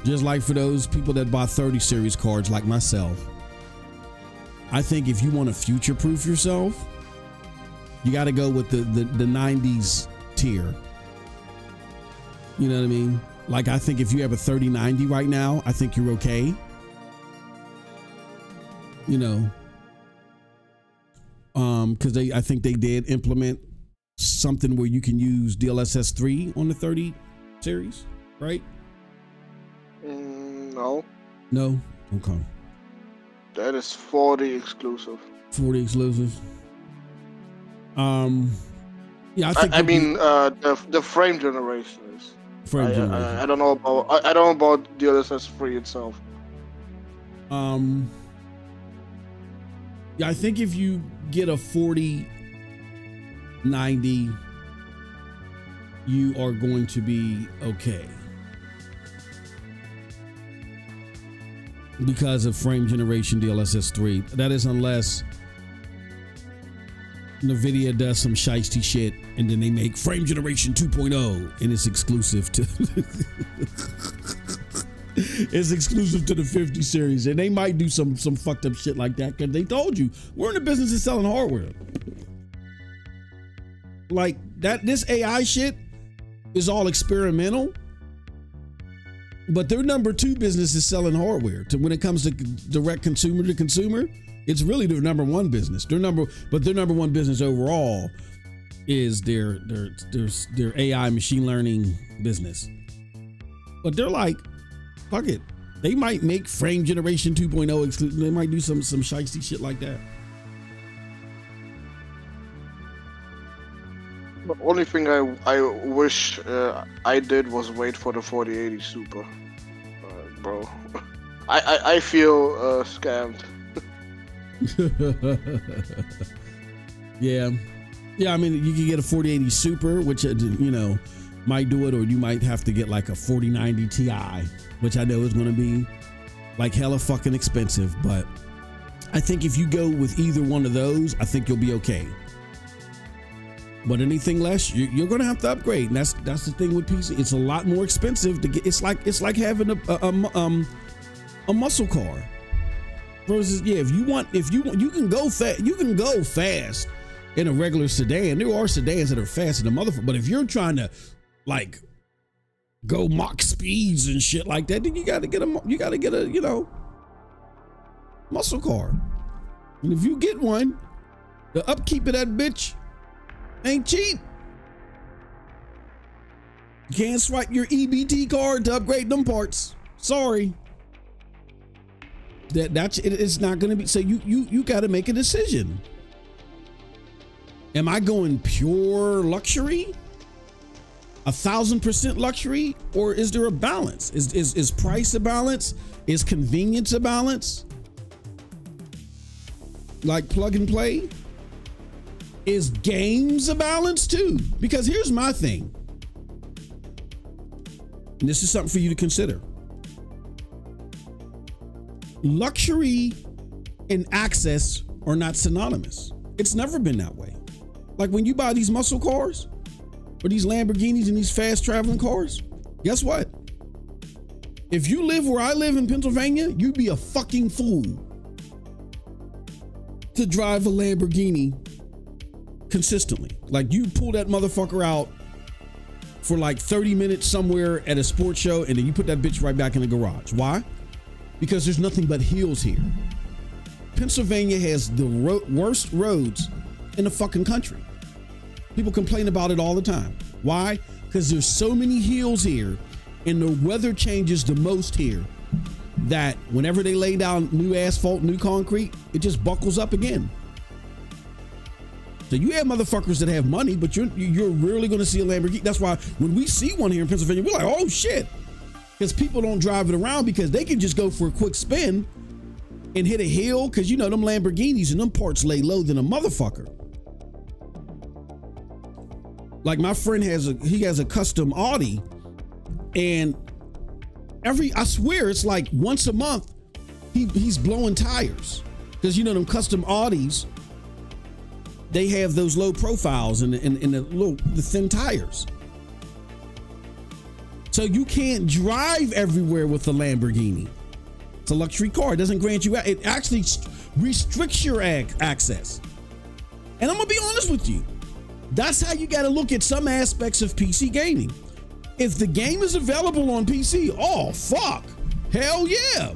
just like for those people that buy 30 series cards like myself, I think if you want to future-proof yourself, you got to go with the 90s tier. You know what I mean? Like, I think if you have a 3090 right now, I think you're okay. Because I think they did implement something where you can use DLSS 3 on the 30 series, right? No. No? Okay. That is 40 exclusive. 40 exclusive. Yeah, I mean, the frame generation is. frame generation. I don't know about. I don't know about DLSS 3 itself. Yeah, I think if you get a 4090, you are going to be okay. Because of frame generation DLSS 3. That is unless NVIDIA does some shiesty shit and then they make frame generation 2.0 and it's exclusive to it's exclusive to the 50 series, and they might do some fucked up shit like that because they told you we're in the business of selling hardware. Like that, this AI shit is all experimental, but their number 2 business is selling hardware. To when it comes to direct consumer to consumer, it's really their number 1 business. Their number 1 business overall is their AI machine learning business. But they're like, fuck it. They might make frame generation 2.0 exclusive. They might do some shiesty shit like that. The only thing I wish I did was wait for the 4080 Super, bro. I feel scammed. Yeah. I mean, you can get a 4080 Super, which might do it, or you might have to get like a 4090 Ti, which I know is going to be like hella fucking expensive. But I think if you go with either one of those, I think you'll be okay. But anything less, you're going to have to upgrade, and that's the thing with PC. It's a lot more expensive to get. It's like having a muscle car. Versus, yeah, if you want, you can go fast. You can go fast in a regular sedan. There are sedans that are fast in the motherfucker. But if you're trying to like go Mach speeds and shit like that, then you got to get a muscle car. And if you get one, the upkeep of that bitch ain't cheap. You can't swipe your EBT card to upgrade them parts. Sorry. That's it. It's not going to be. So you got to make a decision. Am I going pure luxury, 1,000% luxury, or is there a balance? Is price a balance? Is convenience a balance? Like plug and play? Is games a balance too? Because here's my thing, and this is something for you to consider. Luxury and access are not synonymous. It's never been that way. Like when you buy these muscle cars or these Lamborghinis and these fast traveling cars, guess what? If you live where I live in Pennsylvania, you'd be a fucking fool to drive a Lamborghini consistently. Like you pull that motherfucker out for like 30 minutes somewhere at a sports show and then you put that bitch right back in the garage. Why? Because there's nothing but hills here. Pennsylvania has the worst roads in the fucking country. People complain about it all the time. Why? Because there's so many hills here and the weather changes the most here that whenever they lay down new asphalt, new concrete, it just buckles up again. So you have motherfuckers that have money, but you're rarely going to see a Lamborghini. That's why when we see one here in Pennsylvania, we're like, oh shit. Because people don't drive it around because they can just go for a quick spin and hit a hill, because them Lamborghinis and them parts lay low than a motherfucker. Like my friend has a custom Audi, and I swear it's like once a month he's blowing tires, because them custom Audis, they have those low profiles and the thin tires. So you can't drive everywhere with a Lamborghini. It's a luxury car. It doesn't grant you, it actually restricts your access. And I'm gonna be honest with you. That's how you gotta look at some aspects of PC gaming. If the game is available on PC, oh fuck, hell yeah.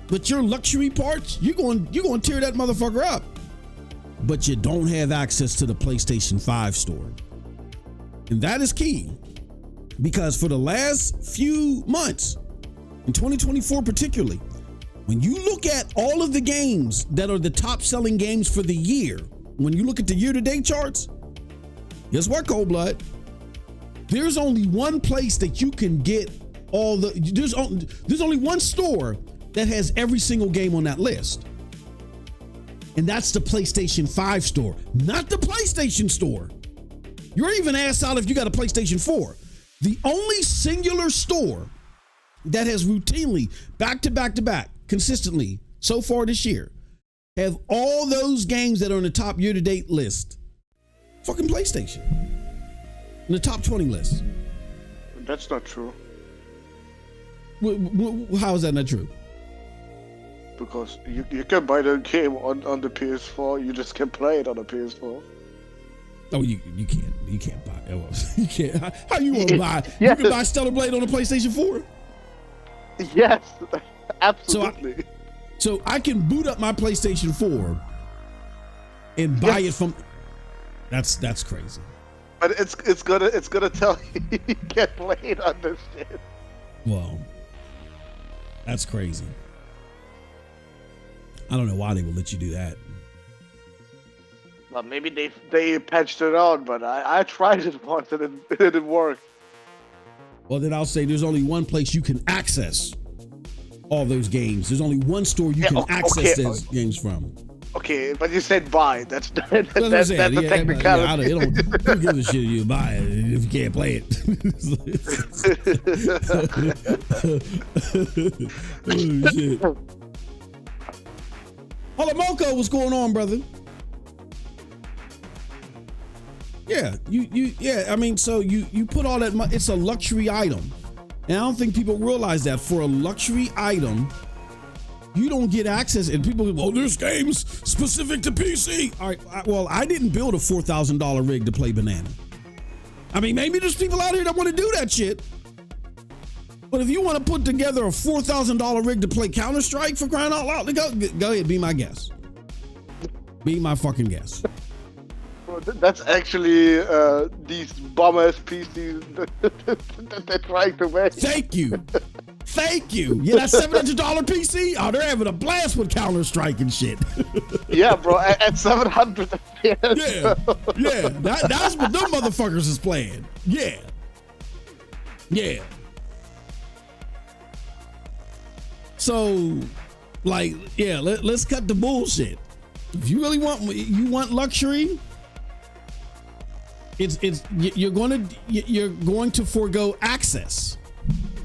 But your luxury parts, you're going to tear that motherfucker up. But you don't have access to the PlayStation 5 store. And that is key. Because for the last few months, in 2024 particularly, when you look at all of the games that are the top selling games for the year, when you look at the year-to-date charts, Guess what, Cold Blood? There's only one place that you can get all the. There's only one store that has every single game on that list. And that's the PlayStation 5 store, not the PlayStation store. You're even asked out if you got a PlayStation 4. The only singular store that has routinely, back to back to back, consistently, so far this year, have all those games that are on the top year-to-date list. Fucking PlayStation. In the top 20 list. That's not true. How is that not true? Because you can buy the game on the PS4, you just can't play it on the PS4. Oh, you can't. You can't buy it. You can't. How you want to buy? Yes. You can buy Stellar Blade on the PlayStation 4? Yes, absolutely. So I can boot up my PlayStation 4 and buy it from. That's crazy. But it's gonna tell you you can't play it on this shit. Well, that's crazy. I don't know why they would let you do that. Well, maybe they patched it out, but I tried it once and it didn't work. Well, then I'll say there's only one place you can access all those games. There's only one store you can access those games from. Okay, but you said buy. That's the technicality. Who gives a shit if you buy it if you can't play it? Oh, shit. Holamoko, what's going on, brother? Yeah, I mean, so you put all that money, it's a luxury item. And I don't think people realize that for a luxury item, you don't get access. And people go, oh, there's games specific to PC. All right, well, I didn't build a $4,000 rig to play Banana. I mean, maybe there's people out here that want to do that shit. But if you want to put together a $4,000 rig to play Counter-Strike, for crying out loud, go ahead, be my guest. Be my fucking guest. That's actually these bum-ass PCs that they're trying to make. Thank you. Yeah, that $700 PC? Oh, they're having a blast with Counter-Strike and shit. Yeah, bro, at 700 FPS. Yeah, that's what them motherfuckers is playing. Yeah. So, like, yeah, let's cut the bullshit. If you really want luxury, you're going to forego access.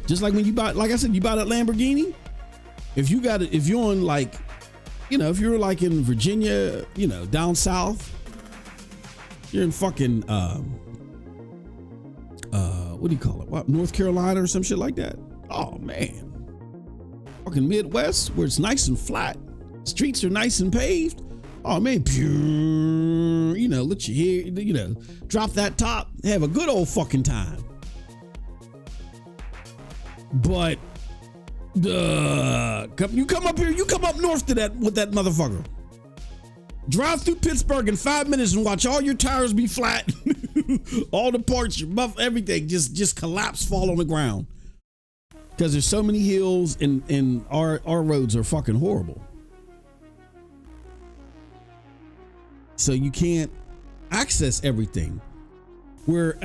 Just like when you buy, like I said, you buy that Lamborghini. If you're on like, if you're like in Virginia, down south, you're in fucking what do you call it? What, North Carolina or some shit like that? Oh man. Fucking Midwest where it's nice and flat, streets are nice and paved. Oh man, pure, let you hear, drop that top, have a good old fucking time. But you come up here, you come up north to that with that motherfucker. Drive through Pittsburgh in 5 minutes and watch all your tires be flat, all the parts, your muff, everything just collapse, fall on the ground. Because there's so many hills and our roads are fucking horrible. So you can't access everything. Where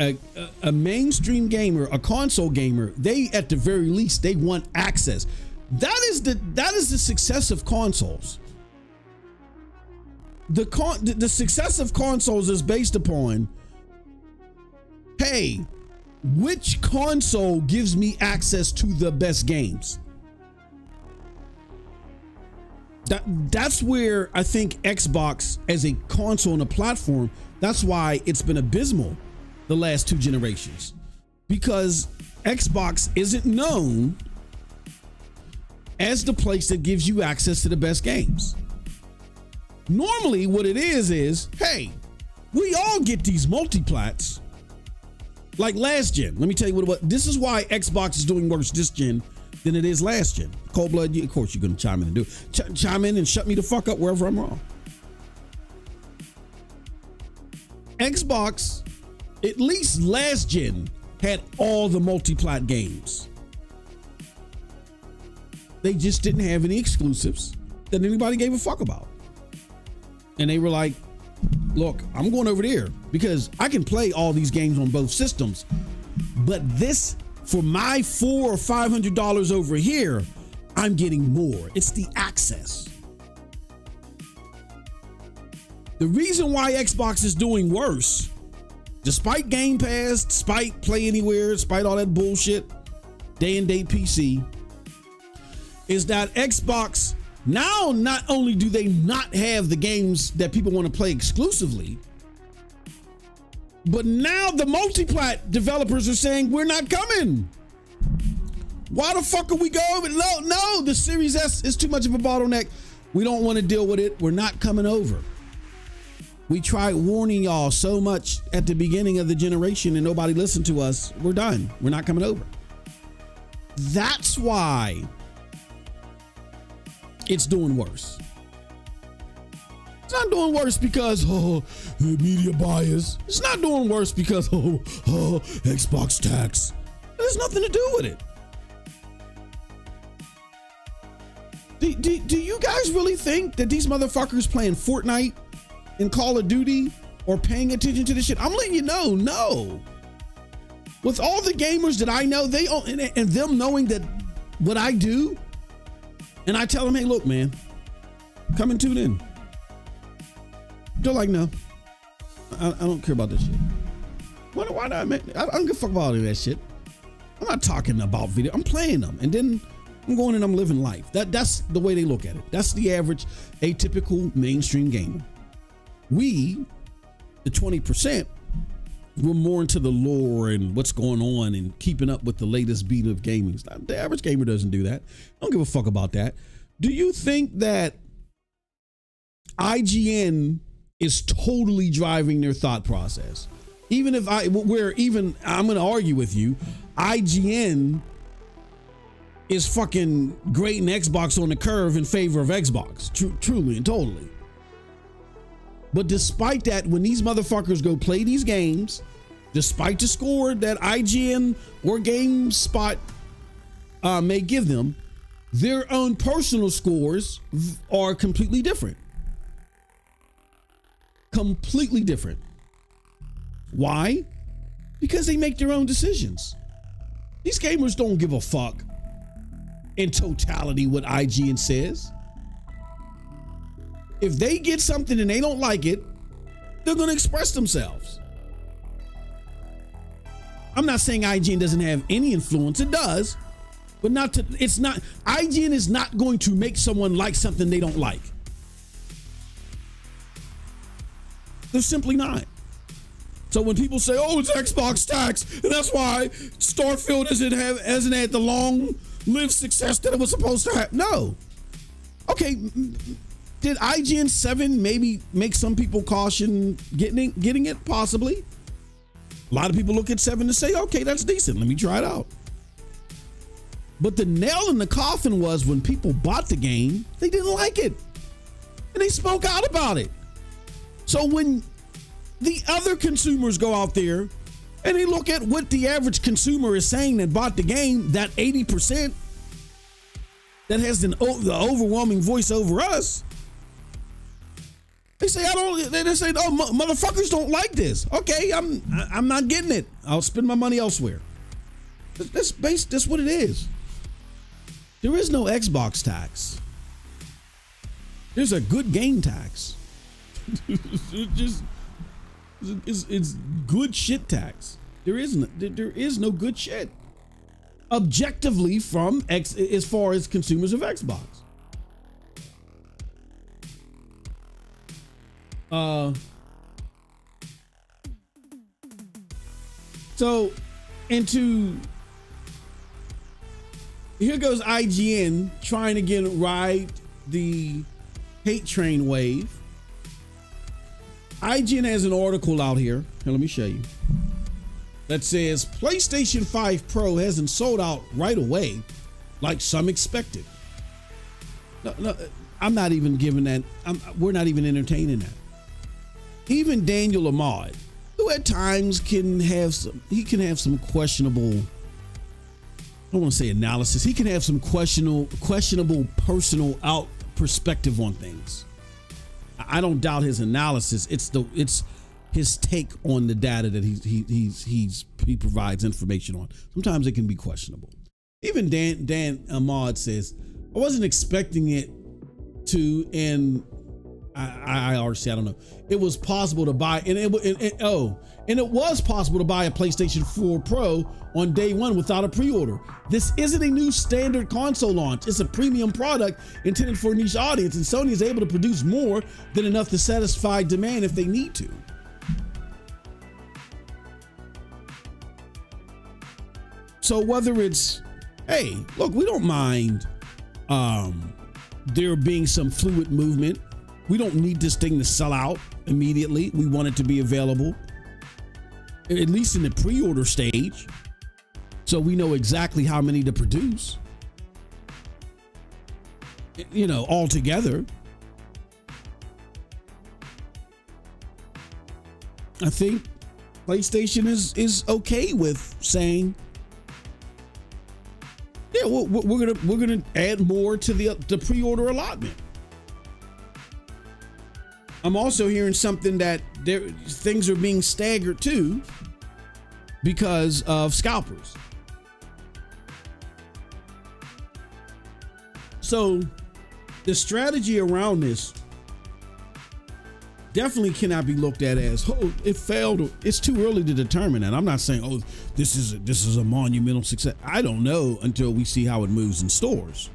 a mainstream gamer, a console gamer, they at the very least they want access. That is the success of consoles. The success of consoles is based upon, hey, which console gives me access to the best games? That's where I think Xbox as a console and a platform, that's why it's been abysmal the last two generations. Because Xbox isn't known as the place that gives you access to the best games. Normally what it is, hey, we all get these multiplats. Like last gen, let me tell you what this is why Xbox is doing worse this gen than it is last gen. Cold Blood, of course you're gonna chime in and do it. Chime in and shut me the fuck up wherever I'm wrong. Xbox, at least last gen, had all the multi-plat games. They just didn't have any exclusives that anybody gave a fuck about. And they were like, look, I'm going over there because I can play all these games on both systems. But this, for my $400 or $500 over here, I'm getting more. It's the access. The reason why Xbox is doing worse, despite Game Pass, despite Play Anywhere, despite all that bullshit, day and date PC, is that Xbox now, not only do they not have the games that people want to play exclusively, but now the multi-plat developers are saying we're not coming. Why the fuck are we going? No, the Series S is too much of a bottleneck. We don't want to deal with it. We're not coming over. We tried warning y'all so much at the beginning of the generation and nobody listened to us. We're done. We're not coming over. That's why it's doing worse. It's not doing worse because media bias. It's not doing worse because Xbox tax. There's nothing to do with it. Do you guys really think that these motherfuckers playing Fortnite and Call of Duty or paying attention to this shit? I'm letting you know, no. With all the gamers that I know, and them knowing that what I do, and I tell them, hey, look, man, come and tune in. They're like, no, I don't care about this shit. Why not, man? I don't give a fuck about all of that shit. I'm not talking about video. I'm playing them, and then I'm going and I'm living life. That's the way they look at it. That's the average, atypical mainstream gamer. We, the 20%, we're more into the lore and what's going on and keeping up with the latest beat of gaming. The average gamer doesn't do that. I don't give a fuck about that. Do you think that IGN is totally driving their thought process? I'm going to argue with you, IGN is fucking grading Xbox on the curve in favor of Xbox, truly and totally. But despite that, when these motherfuckers go play these games, despite the score that IGN or GameSpot may give them, their own personal scores are completely different. Completely different. Why? Because they make their own decisions. These gamers don't give a fuck in totality what IGN says. If they get something and they don't like it, they're going to express themselves. I'm not saying IGN doesn't have any influence. It does, but IGN is not going to make someone like something they don't like. They're simply not. So when people say, oh, it's Xbox tax, and that's why Starfield hasn't had the long-lived success that it was supposed to have. No. Okay, did IGN 7 maybe make some people caution getting it? Possibly. A lot of people look at 7 and say, okay, that's decent. Let me try it out. But the nail in the coffin was when people bought the game, they didn't like it. And they spoke out about it. So when the other consumers go out there and they look at what the average consumer is saying that bought the game, that 80% that has the overwhelming voice over us, they say, they say, oh, motherfuckers don't like this. Okay, I'm not getting it. I'll spend my money elsewhere. That's what it is. There is no Xbox tax. There's a good game tax. It's good shit tax. There is no good shit. Objectively from as far as consumers of Xbox. So here goes IGN trying to ride the hate train wave. IGN has an article out here let me show you, that says PlayStation 5 Pro hasn't sold out right away like some expected. No, I'm not even giving that. We're not even entertaining that. Even Daniel Ahmad, who at times can have some questionable, I don't want to say analysis. He can have some questionable personal perspective on things. I don't doubt his analysis. It's his take on the data that he provides information on. Sometimes it can be questionable. Even Dan Ahmad says, I wasn't expecting it to, and I already say I don't know. It was possible to buy, and it was possible to buy a PlayStation 4 Pro on day one without a pre-order. This isn't a new standard console launch. It's a premium product intended for a niche audience, and Sony is able to produce more than enough to satisfy demand if they need to. So whether it's, hey, look, we don't mind there being some fluid movement. We don't need this thing to sell out immediately. We want it to be available, at least in the pre-order stage, so we know exactly how many to produce, all together. I think PlayStation is okay with saying, yeah, we're gonna add more to the pre-order allotment. I'm also hearing something that things are being staggered too because of scalpers. So the strategy around this definitely cannot be looked at as, oh, it failed. It's too early to determine that. I'm not saying, oh, this is a monumental success. I don't know until we see how it moves in stores.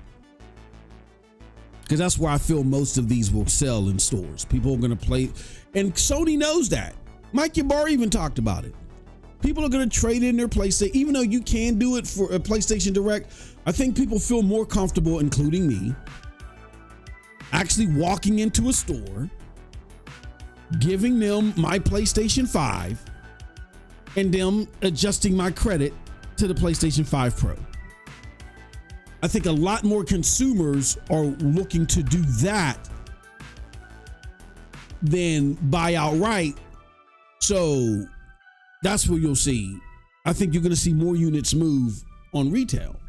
Because that's where I feel most of these will sell in stores. People are going to play, and Sony knows that. Mike Ybarra even talked about it. People are going to trade in their PlayStation, even though you can do it for a PlayStation Direct. I think people feel more comfortable, including me, actually walking into a store, giving them my PlayStation 5, and them adjusting my credit to the PlayStation 5 Pro. I think a lot more consumers are looking to do that than buy outright. So that's where you'll see. I think you're going to see more units move on retail.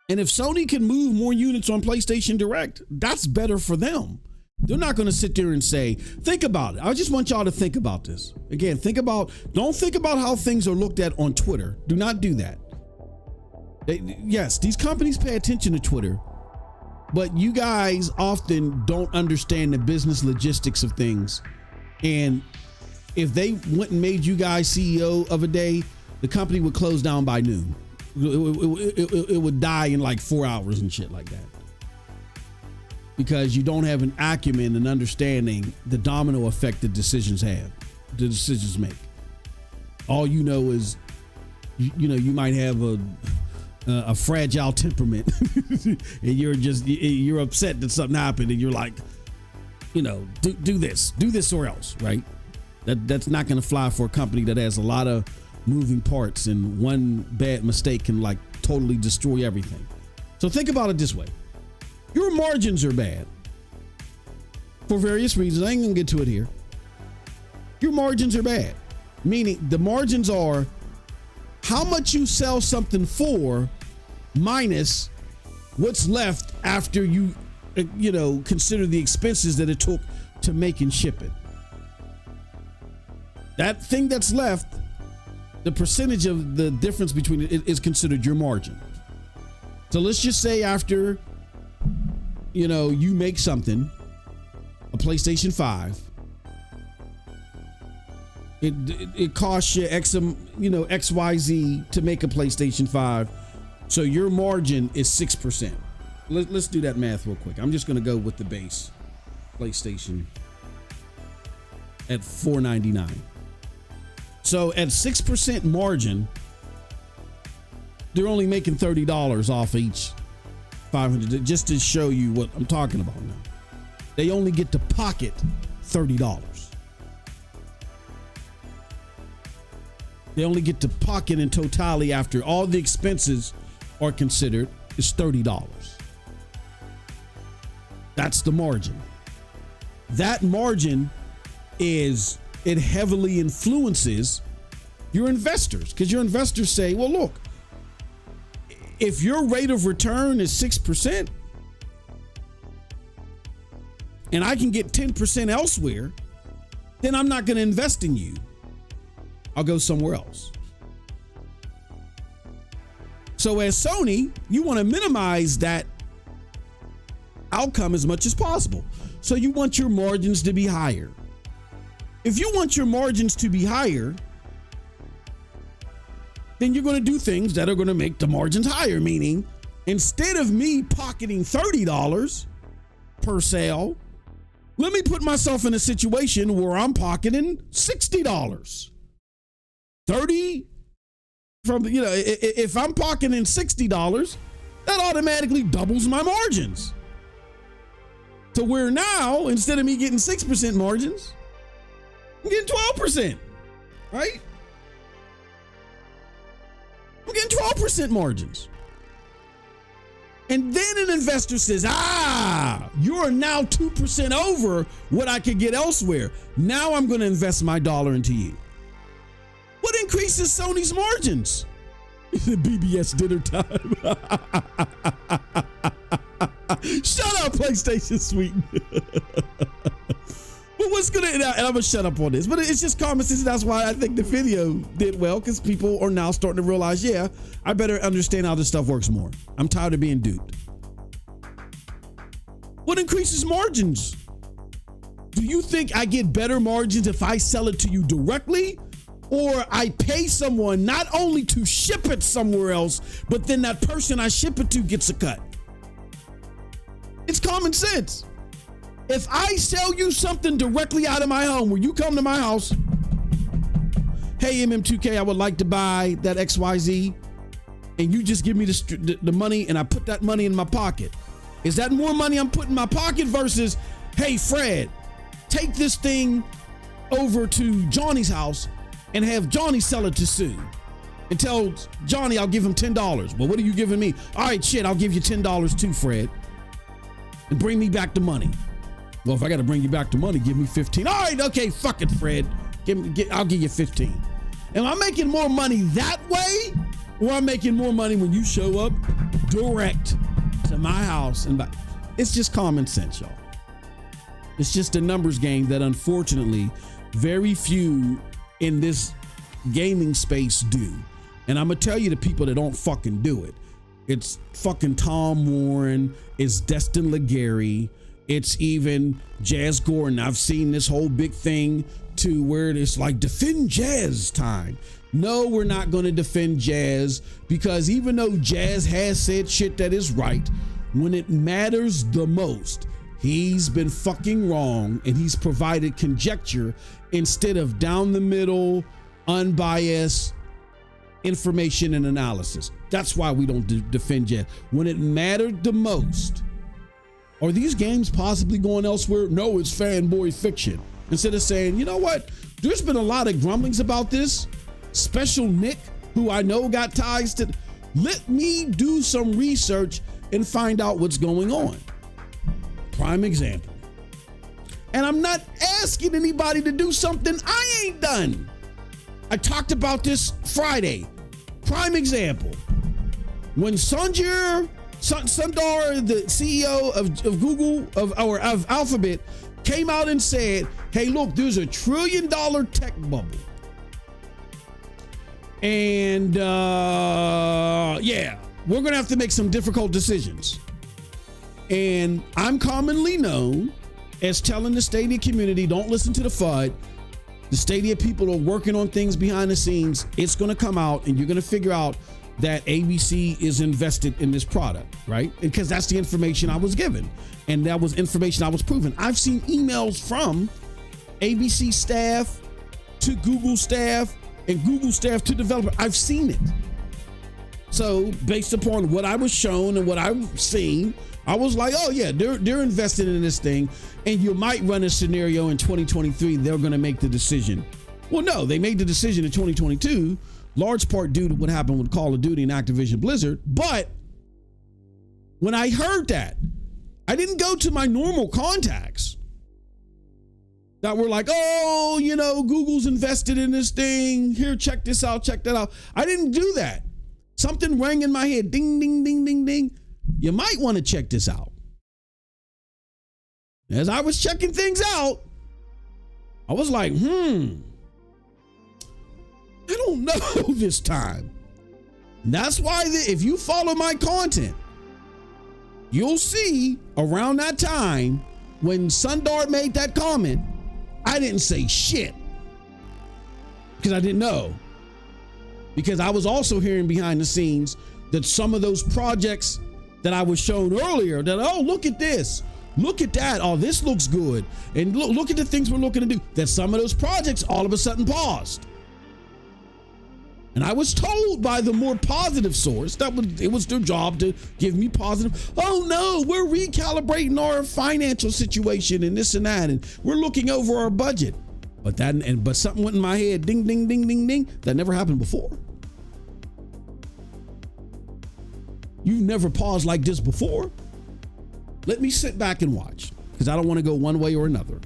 And if Sony can move more units on PlayStation Direct, that's better for them. They're not going to sit there and say, think about it. I just want y'all to think about this. Again, don't think about how things are looked at on Twitter. Do not do that. Yes, these companies pay attention to Twitter, but you guys often don't understand the business logistics of things. And if they went and made you guys CEO of a day, the company would close down by noon. It would die in like 4 hours and shit like that. Because you don't have an acumen and understanding the domino effect that decisions make. All you know is, you might have a fragile temperament and you're upset that something happened and you're like, do this or else, right? That's not going to fly for a company that has a lot of moving parts, and one bad mistake can like totally destroy everything. So think about it this way. Your margins are bad for various reasons. I ain't gonna get to it here. Your margins are bad, meaning the margins are how much you sell something for minus what's left after you consider the expenses that it took to make and ship it. That thing that's left, the percentage of the difference between it is considered your margin. So let's just say after you make something, a PlayStation 5, it costs you XYZ to make a PlayStation 5. So your margin is 6%. Let's do that math real quick. I'm just going to go with the base PlayStation at $499. So at 6% margin, they're only making $30 off each 500, just to show you what I'm talking about now. They only get to pocket $30. They only get to pocket in totality after all the expenses are considered is $30. That's the margin. That margin it heavily influences your investors, because your investors say, well, look, if your rate of return is 6%, and I can get 10% elsewhere, then I'm not going to invest in you. I'll go somewhere else. So as Sony, you want to minimize that outcome as much as possible. So you want your margins to be higher. If you want your margins to be higher, then you're going to do things that are going to make the margins higher, meaning instead of me pocketing $30 per sale, let me put myself in a situation where I'm pocketing $60. 30 from, if I'm pocketing $60, that automatically doubles my margins. So where now, instead of me getting 6% margins, I'm getting 12%, right? I'm getting 12% margins. And then an investor says, you're now 2% over what I could get elsewhere. Now I'm going to invest my dollar into you. What increases Sony's margins? BBS dinner time. Shut up, PlayStation Suite. But what's gonna, and I'm gonna shut up on this, but it's just common sense. That's why I think the video did well, because people are now starting to realize, I better understand how this stuff works more. I'm tired of being duped. What increases margins? Do you think I get better margins if I sell it to you directly, or I pay someone not only to ship it somewhere else, but then that person I ship it to gets a cut? It's common sense. If I sell you something directly out of my home, where you come to my house, hey, MM2K, I would like to buy that XYZ, and you just give me the money, and I put that money in my pocket. Is that more money I'm putting in my pocket versus, hey, Fred, take this thing over to Johnny's house and have Johnny sell it to Sue, and tell Johnny I'll give him $10. Well, what are you giving me? All right, shit, I'll give you $10 too, Fred, and bring me back the money. Well, if I got to bring you back the money, give me 15. All right, okay, fuck it, Fred. I'll give you 15. Am I making more money that way, or I'm making more money when you show up direct to my house and buy? It's just common sense, y'all. It's just a numbers game that unfortunately very few in this gaming space do. And I'm gonna tell you the people that don't fucking do it. It's fucking Tom Warren, it's Destin Legary, it's even Jazz Gordon. I've seen this whole big thing to where it's like defend Jazz time. No, we're not going to defend Jazz, because even though Jazz has said shit that is right, when it matters the most, he's been fucking wrong, and he's provided conjecture instead of down the middle, unbiased information and analysis. That's why we don't defend Jazz. When it mattered the most, are these games possibly going elsewhere? No, it's fanboy fiction. Instead of saying, you know what? There's been a lot of grumblings about this. Special Nick, who I know got ties to, let me do some research and find out what's going on. Prime example. And I'm not asking anybody to do something I ain't done. I talked about this Friday. Prime example. When Sundar, the CEO of Google, of Alphabet, came out and said, hey, look, there's a $1 trillion tech bubble. And we're going to have to make some difficult decisions. And I'm commonly known as telling the Stadia community, don't listen to the FUD. The Stadia people are working on things behind the scenes. It's going to come out, and you're going to figure out that ABC is invested in this product, right? Because that's the information I was given, and that was information I was proven. I've seen emails from ABC staff to Google staff, and Google staff to developer. I've seen it. So based upon what I was shown and what I've seen, I was like, oh yeah, they're invested in this thing, and you might run a scenario in 2023 they're going to make the decision. Well, no, they made the decision in 2022, large part due to what happened with Call of Duty and Activision Blizzard. But when I heard that, I didn't go to my normal contacts that were like, oh, you know, Google's invested in this thing. Here, check this out, check that out. I didn't do that. Something rang in my head, ding, ding, ding, ding, ding. You might want to check this out. As I was checking things out, I was like, I don't know this time. And that's why if you follow my content, you'll see around that time when Sundar made that comment, I didn't say shit because I didn't know. Because I was also hearing behind the scenes that some of those projects that I was shown earlier, that, oh, look at this, look at that, oh, this looks good, and look at the things we're looking to do, that some of those projects all of a sudden paused. And I was told by the more positive source that it was their job to give me positive, oh no, we're recalibrating our financial situation and this and that, and we're looking over our budget. But something went in my head, ding, ding, ding, ding, ding. That never happened before. You've never paused like this before. Let me sit back and watch, because I don't want to go one way or another.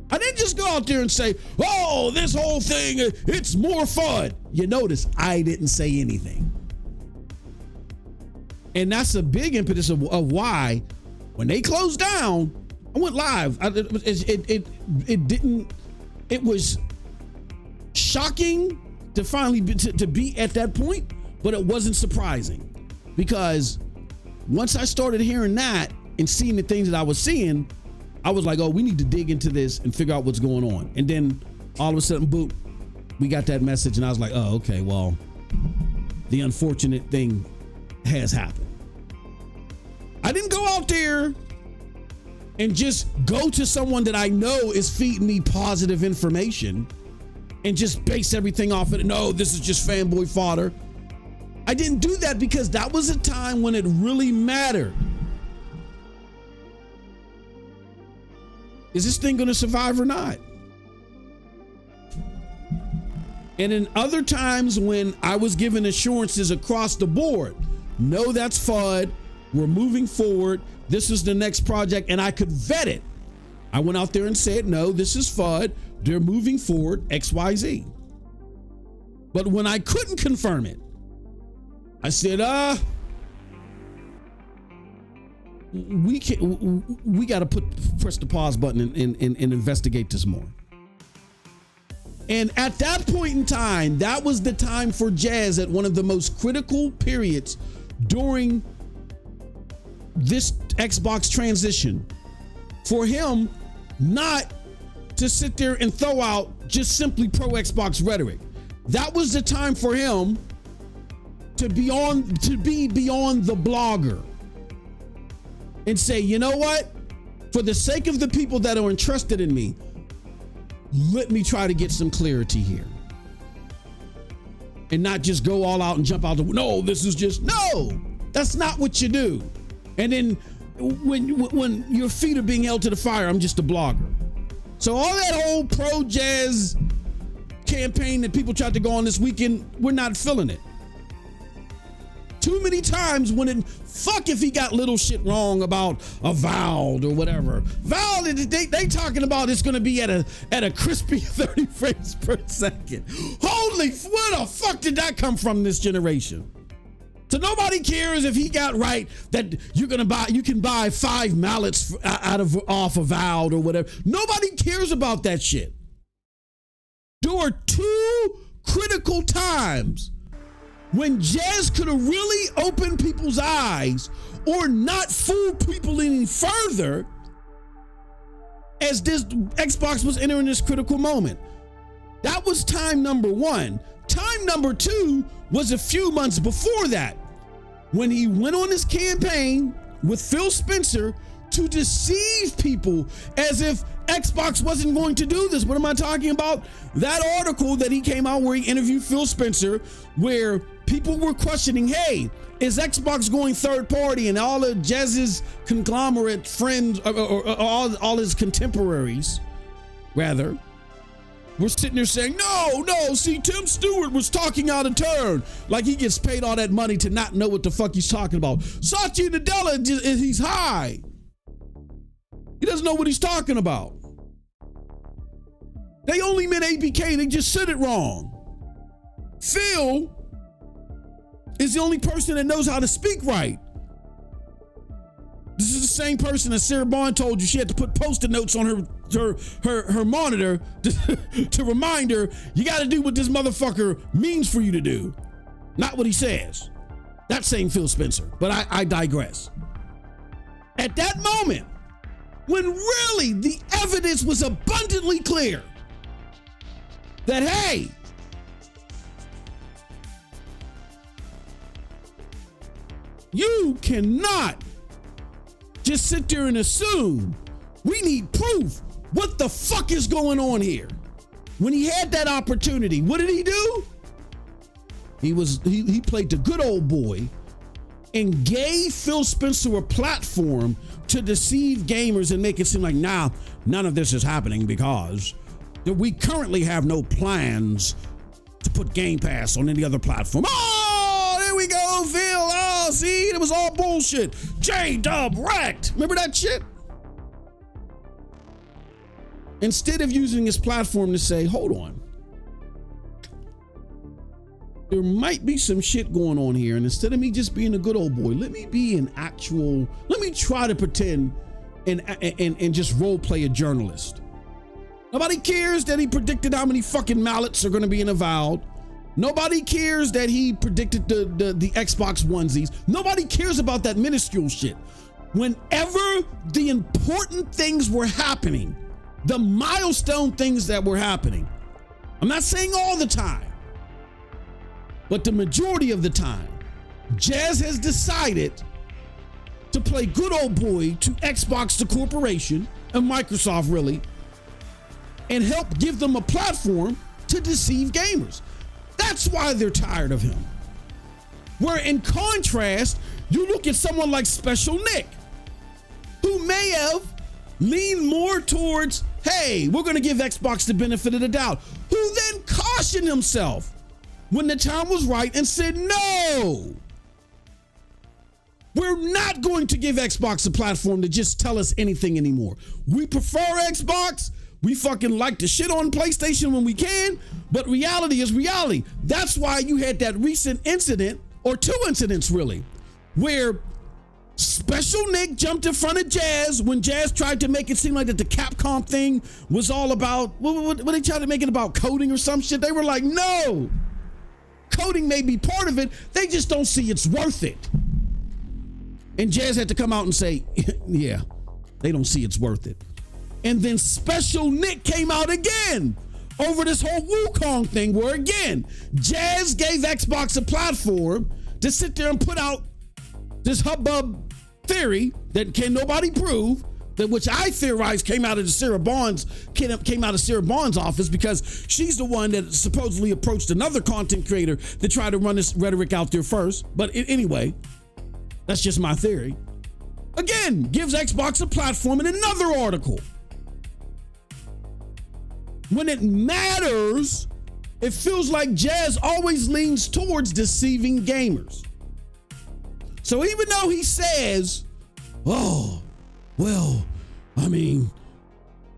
I didn't just go out there and say, oh, this whole thing, it's more fun. You notice I didn't say anything. And that's a big impetus of why when they closed down, I went live. It was shocking to finally to be at that point, but it wasn't surprising, because once I started hearing that and seeing the things that I was seeing, I was like, oh, we need to dig into this and figure out what's going on. And then all of a sudden, boom, we got that message, and I was like, oh, okay, well, the unfortunate thing has happened. I didn't go out there and just go to someone that I know is feeding me positive information and just base everything off of it. No, this is just fanboy fodder. I didn't do that because that was a time when it really mattered. Is this thing going to survive or not? And in other times when I was given assurances across the board, no, that's FUD, we're moving forward, this is the next project, and I could vet it. I went out there and said, no, this is FUD, they're moving forward, XYZ. But when I couldn't confirm it, I said, we got to press the pause button and investigate this more. And at that point in time, that was the time for Jazz at one of the most critical periods during this Xbox transition, for him not to sit there and throw out just simply pro Xbox rhetoric. That was the time for him to be beyond the blogger and say, you know what? For the sake of the people that are interested in me, let me try to get some clarity here. And not just go all out and jump out no, this is just, no, that's not what you do. And then when your feet are being held to the fire, I'm just a blogger. So all that whole pro Jazz campaign that people tried to go on this weekend, we're not feeling it. Too many times fuck if he got little shit wrong about Avowed or whatever. Avowed, they talking about it's gonna be at a crispy 30 frames per second. Holy, where the fuck did that come from this generation? So nobody cares if he got right that you can buy 5 mallets off Avowed or whatever. Nobody cares about that shit. There are 2 critical times when Jazz could have really opened people's eyes or not fooled people any further as this Xbox was entering this critical moment. That was time number 1. Time number 2 was a few months before that, when he went on his campaign with Phil Spencer to deceive people as if Xbox wasn't going to do this. What am I talking about? That article that he came out where he interviewed Phil Spencer, where people were questioning, hey, is Xbox going third party? And all of Jazz's conglomerate friends, or all his contemporaries, rather, were sitting there saying, no, see, Tim Stewart was talking out of turn. Like he gets paid all that money to not know what the fuck he's talking about. Satya Nadella, he's high. He doesn't know what he's talking about. They only meant ABK, they just said it wrong. Phil is the only person that knows how to speak right. This is the same person that Sarah Bond told you she had to put Post-it notes on her monitor to remind her, you got to do what this motherfucker means for you to do, not what he says. That same Phil Spencer, but I digress. At that moment, when really the evidence was abundantly clear that, hey, you cannot just sit there and assume. We need proof. What the fuck is going on here? When he had that opportunity, what did he do? He played the good old boy and gave Phil Spencer a platform to deceive gamers and make it seem like, nah, none of this is happening because we currently have no plans to put Game Pass on any other platform. Oh, there we go, Phil. Oh, see, it was all bullshit. J-Dub wrecked. Remember that shit? Instead of using his platform to say, hold on, there might be some shit going on here. And instead of me just being a good old boy, let me try to pretend and just role play a journalist. Nobody cares that he predicted how many fucking mallets are going to be in Avowed. Nobody cares that he predicted the Xbox onesies. Nobody cares about that minuscule shit. Whenever the important things were happening, the milestone things that were happening, I'm not saying all the time, but the majority of the time, Jazz has decided to play good old boy to Xbox, the corporation, and Microsoft really, and help give them a platform to deceive gamers. That's why they're tired of him. Where in contrast, you look at someone like Special Nick, who may have leaned more towards, hey, we're going to give Xbox the benefit of the doubt, who then cautioned himself when the time was right and said, no, we're not going to give Xbox a platform to just tell us anything anymore. We prefer Xbox. We fucking like to shit on PlayStation when we can, but reality is reality. That's why you had that recent incident, or two incidents really, where Special Nick jumped in front of Jazz when Jazz tried to make it seem like that the Capcom thing was all about, what they tried to make it about, coding or some shit. They were like, no, coding may be part of it. They just don't see it's worth it. And Jazz had to come out and say, yeah, they don't see it's worth it. And then Special Nick came out again over this whole Wukong thing where, again, Jazz gave Xbox a platform to sit there and put out this hubbub theory that can nobody prove, that which I theorize came out of Sarah Bond's office, because she's the one that supposedly approached another content creator to try to run this rhetoric out there first. But anyway, that's just my theory. Again, gives Xbox a platform in another article. When it matters, it feels like Jazz always leans towards deceiving gamers. So even though he says, oh, well, I mean,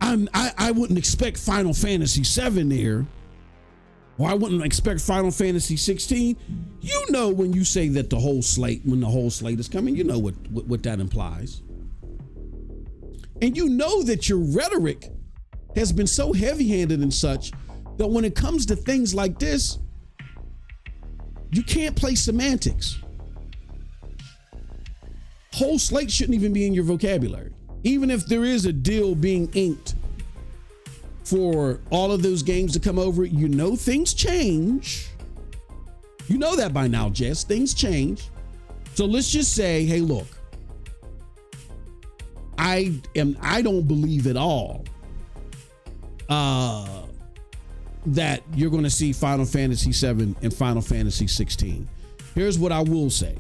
I wouldn't expect Final Fantasy VII there, or I wouldn't expect Final Fantasy 16. You know, when you say that when the whole slate is coming, you know what that implies. And you know that your rhetoric has been so heavy-handed and such that when it comes to things like this, you can't play semantics. Whole slate shouldn't even be in your vocabulary. Even if there is a deal being inked for all of those games to come over, you know things change. You know that by now, Jess. Things change. So let's just say, hey, look, I don't believe at all that you're going to see Final Fantasy VII and Final Fantasy 16. Here's what I will say.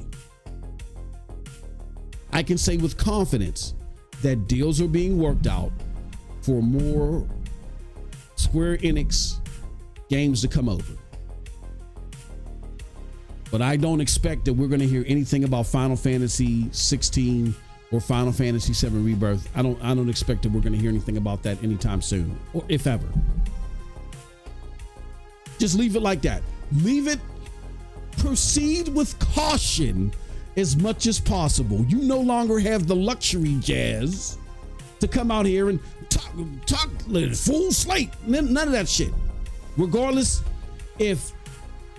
I can say with confidence that deals are being worked out for more Square Enix games to come over. But I don't expect that we're going to hear anything about Final Fantasy 16 or Final Fantasy 7 Rebirth. I don't expect that we're going to hear anything about that anytime soon, or if ever. Just leave it like that. Leave it. Proceed with caution as much as possible. You no longer have the luxury, Jazz, to come out here and talk full slate. None of that shit. Regardless if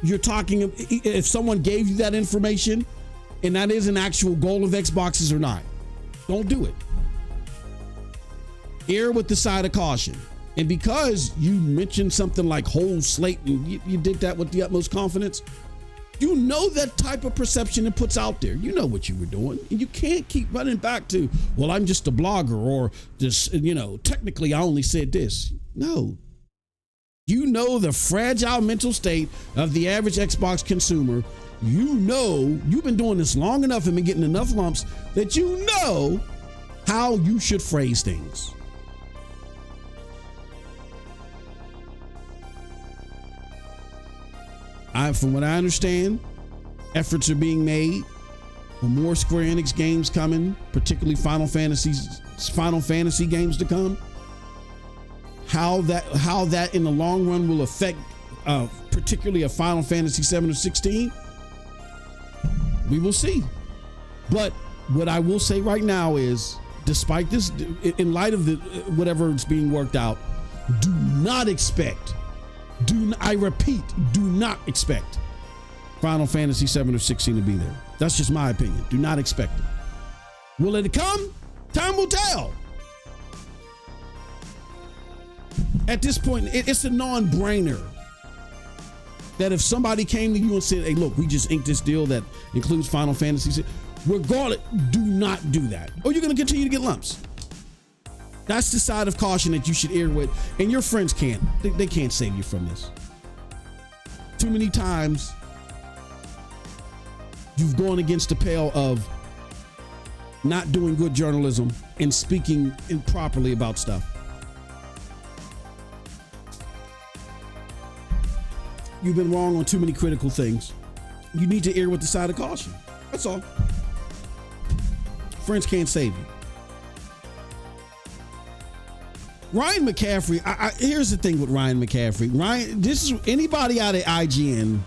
you're talking, if someone gave you that information and that is an actual goal of Xboxes or not, don't do it. Err with the side of caution. And because you mentioned something like whole slate and you did that with the utmost confidence, you know that type of perception it puts out there. You know what you were doing. And you can't keep running back to, well, I'm just a blogger, or just, technically I only said this. No. You know the fragile mental state of the average Xbox consumer. You know, you've been doing this long enough and been getting enough lumps that you know how you should phrase things. From what I understand, efforts are being made for more Square Enix games coming, particularly Final Fantasy games to come. How that in the long run will affect particularly a Final Fantasy 7 or 16, we will see. But what I will say right now is, despite this, in light of whatever is being worked out, do not expect, I repeat, do not expect Final Fantasy 7 or 16 to be there. That's just my opinion. Do not expect it. Will it come? Time will tell. At this point, it's a non-brainer that if somebody came to you and said, hey, look, we just inked this deal that includes Final Fantasy, regardless, do not do that, or you're going to continue to get lumps. That's the side of caution that you should err with, and your friends can't. They can't save you from this. Too many times you've gone against the pale of not doing good journalism and speaking improperly about stuff. You've been wrong on too many critical things. You need to err with the side of caution. That's all. Friends can't save you. Ryan McCaffrey, here's the thing with Ryan McCaffrey. This is anybody out of IGN.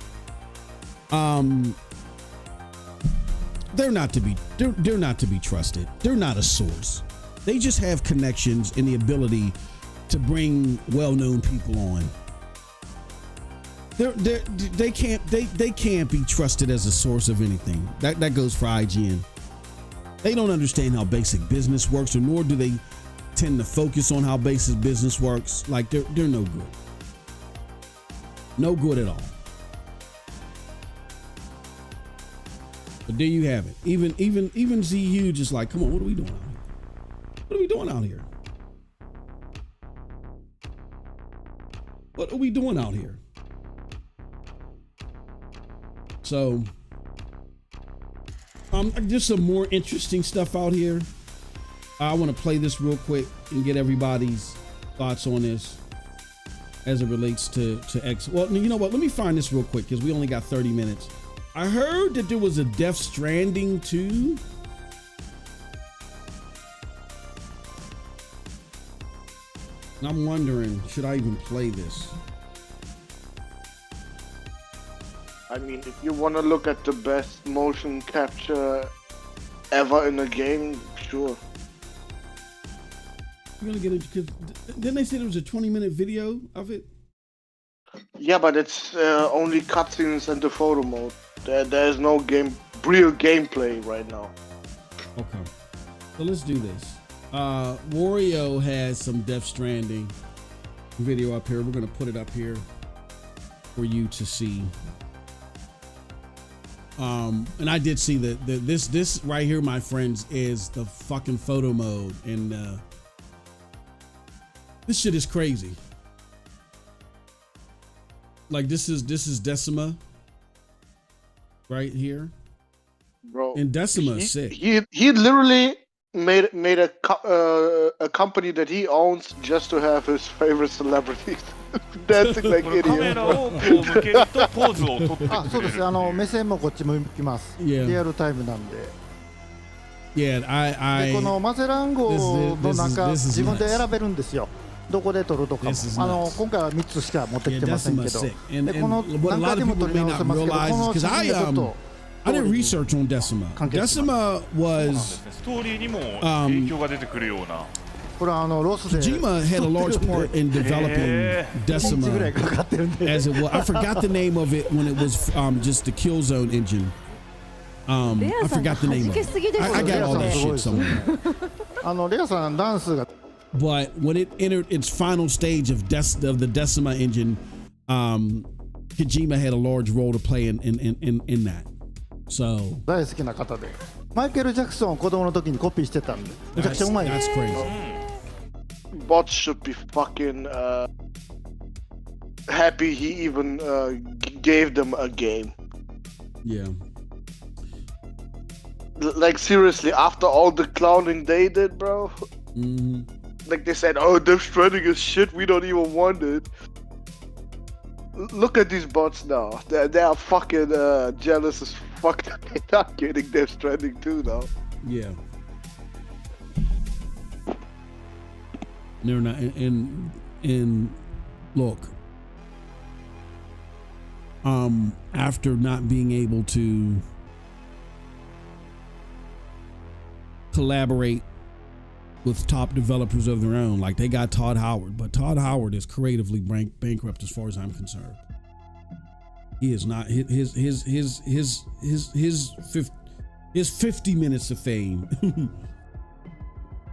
They're not to be trusted. They're not a source. They just have connections and the ability to bring well-known people on. They can't be trusted as a source of anything. That goes for IGN. They don't understand how basic business works, or nor do they tend to focus on how basic business works. Like they're no good. No good at all. But there you have it. Even Z Huge is like, come on, what are we doing out here? What are we doing out here? What are we doing out here? So, just some more interesting stuff out here. I want to play this real quick and get everybody's thoughts on this as it relates to X. Well, you know what? Let me find this real quick because we only got 30 minutes. I heard that there was a Death Stranding 2. And I'm wondering, should I even play this? I mean, if you want to look at the best motion capture ever in a game, sure. You're gonna get it because didn't they say there was a 20-minute video of it? Yeah, but it's only cutscenes and the photo mode. There's no real gameplay right now. Okay, so let's do this. Wario has some Death Stranding video up here. We're gonna put it up here for you to see. And I did see that this right here, my friends, is the fucking photo mode, and this shit is crazy. Like this is Decima right here, bro. And Decima is sick. He literally made a company that he owns just to have his favorite celebrities dancing like カメ idiots. ラをこう向けるとポーズを取ってくれる。あ、そうです。目線もこっち向きます。Yeah. リアルタイムなんで。Yeah, でこのマゼラン号の中、自分で選べるんですよ。どこで撮るとかも。今回は3つしか持ってきてませんけど。でこの何回でも撮り直せますけど、この写真がちょっと I did research on Decima. Decima そうなんで was すね。ストーリーにも影響が出てくるような。これはロスで Kojima had a large part in developing 1日ぐらい Decima かかってるんで as it was. I forgot the name of it when it was just the Killzone engine. I forgot the name of it. I got all that shit somewhere. レアさんダンスが But when it entered its final stage of the Decima engine, Kojima had a large role to play in that. So 大好きな方でマイケル・ジャクソンを子供の時にコピーしてたんでめちゃくちゃうまい that's crazy. Bots should be fucking happy he even gave them a game. Yeah. Like seriously, after all the clowning they did, bro. Like they said, oh, Death Stranding is shit. We don't even want it. Look at these bots now. They are fucking jealous as fuck. They're not getting Death Stranding too now. Yeah. They're not. And look. After not being able to collaborate with top developers of their own, like they got Todd Howard, but Todd Howard is creatively bankrupt as far as I'm concerned. He is not his 50 minutes of fame.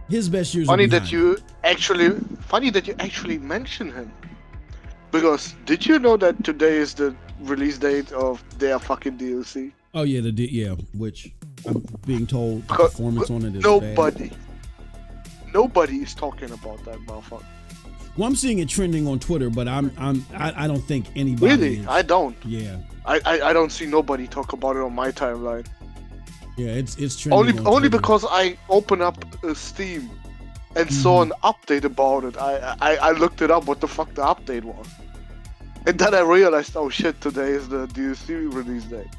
His best years. Funny that you actually mention him, because did you know that today is the release date of their fucking DLC? Oh yeah, which I'm being told the performance on it is bad. Nobody is talking about that motherfucker. Well, I'm seeing it trending on Twitter, but I don't think anybody. Really, is. I don't. Yeah. I don't see nobody talk about it on my timeline. Yeah, it's trending. Only because I open up Steam and saw an update about it. I looked it up what the fuck the update was, and then I realized, oh shit, today is the DLC release day.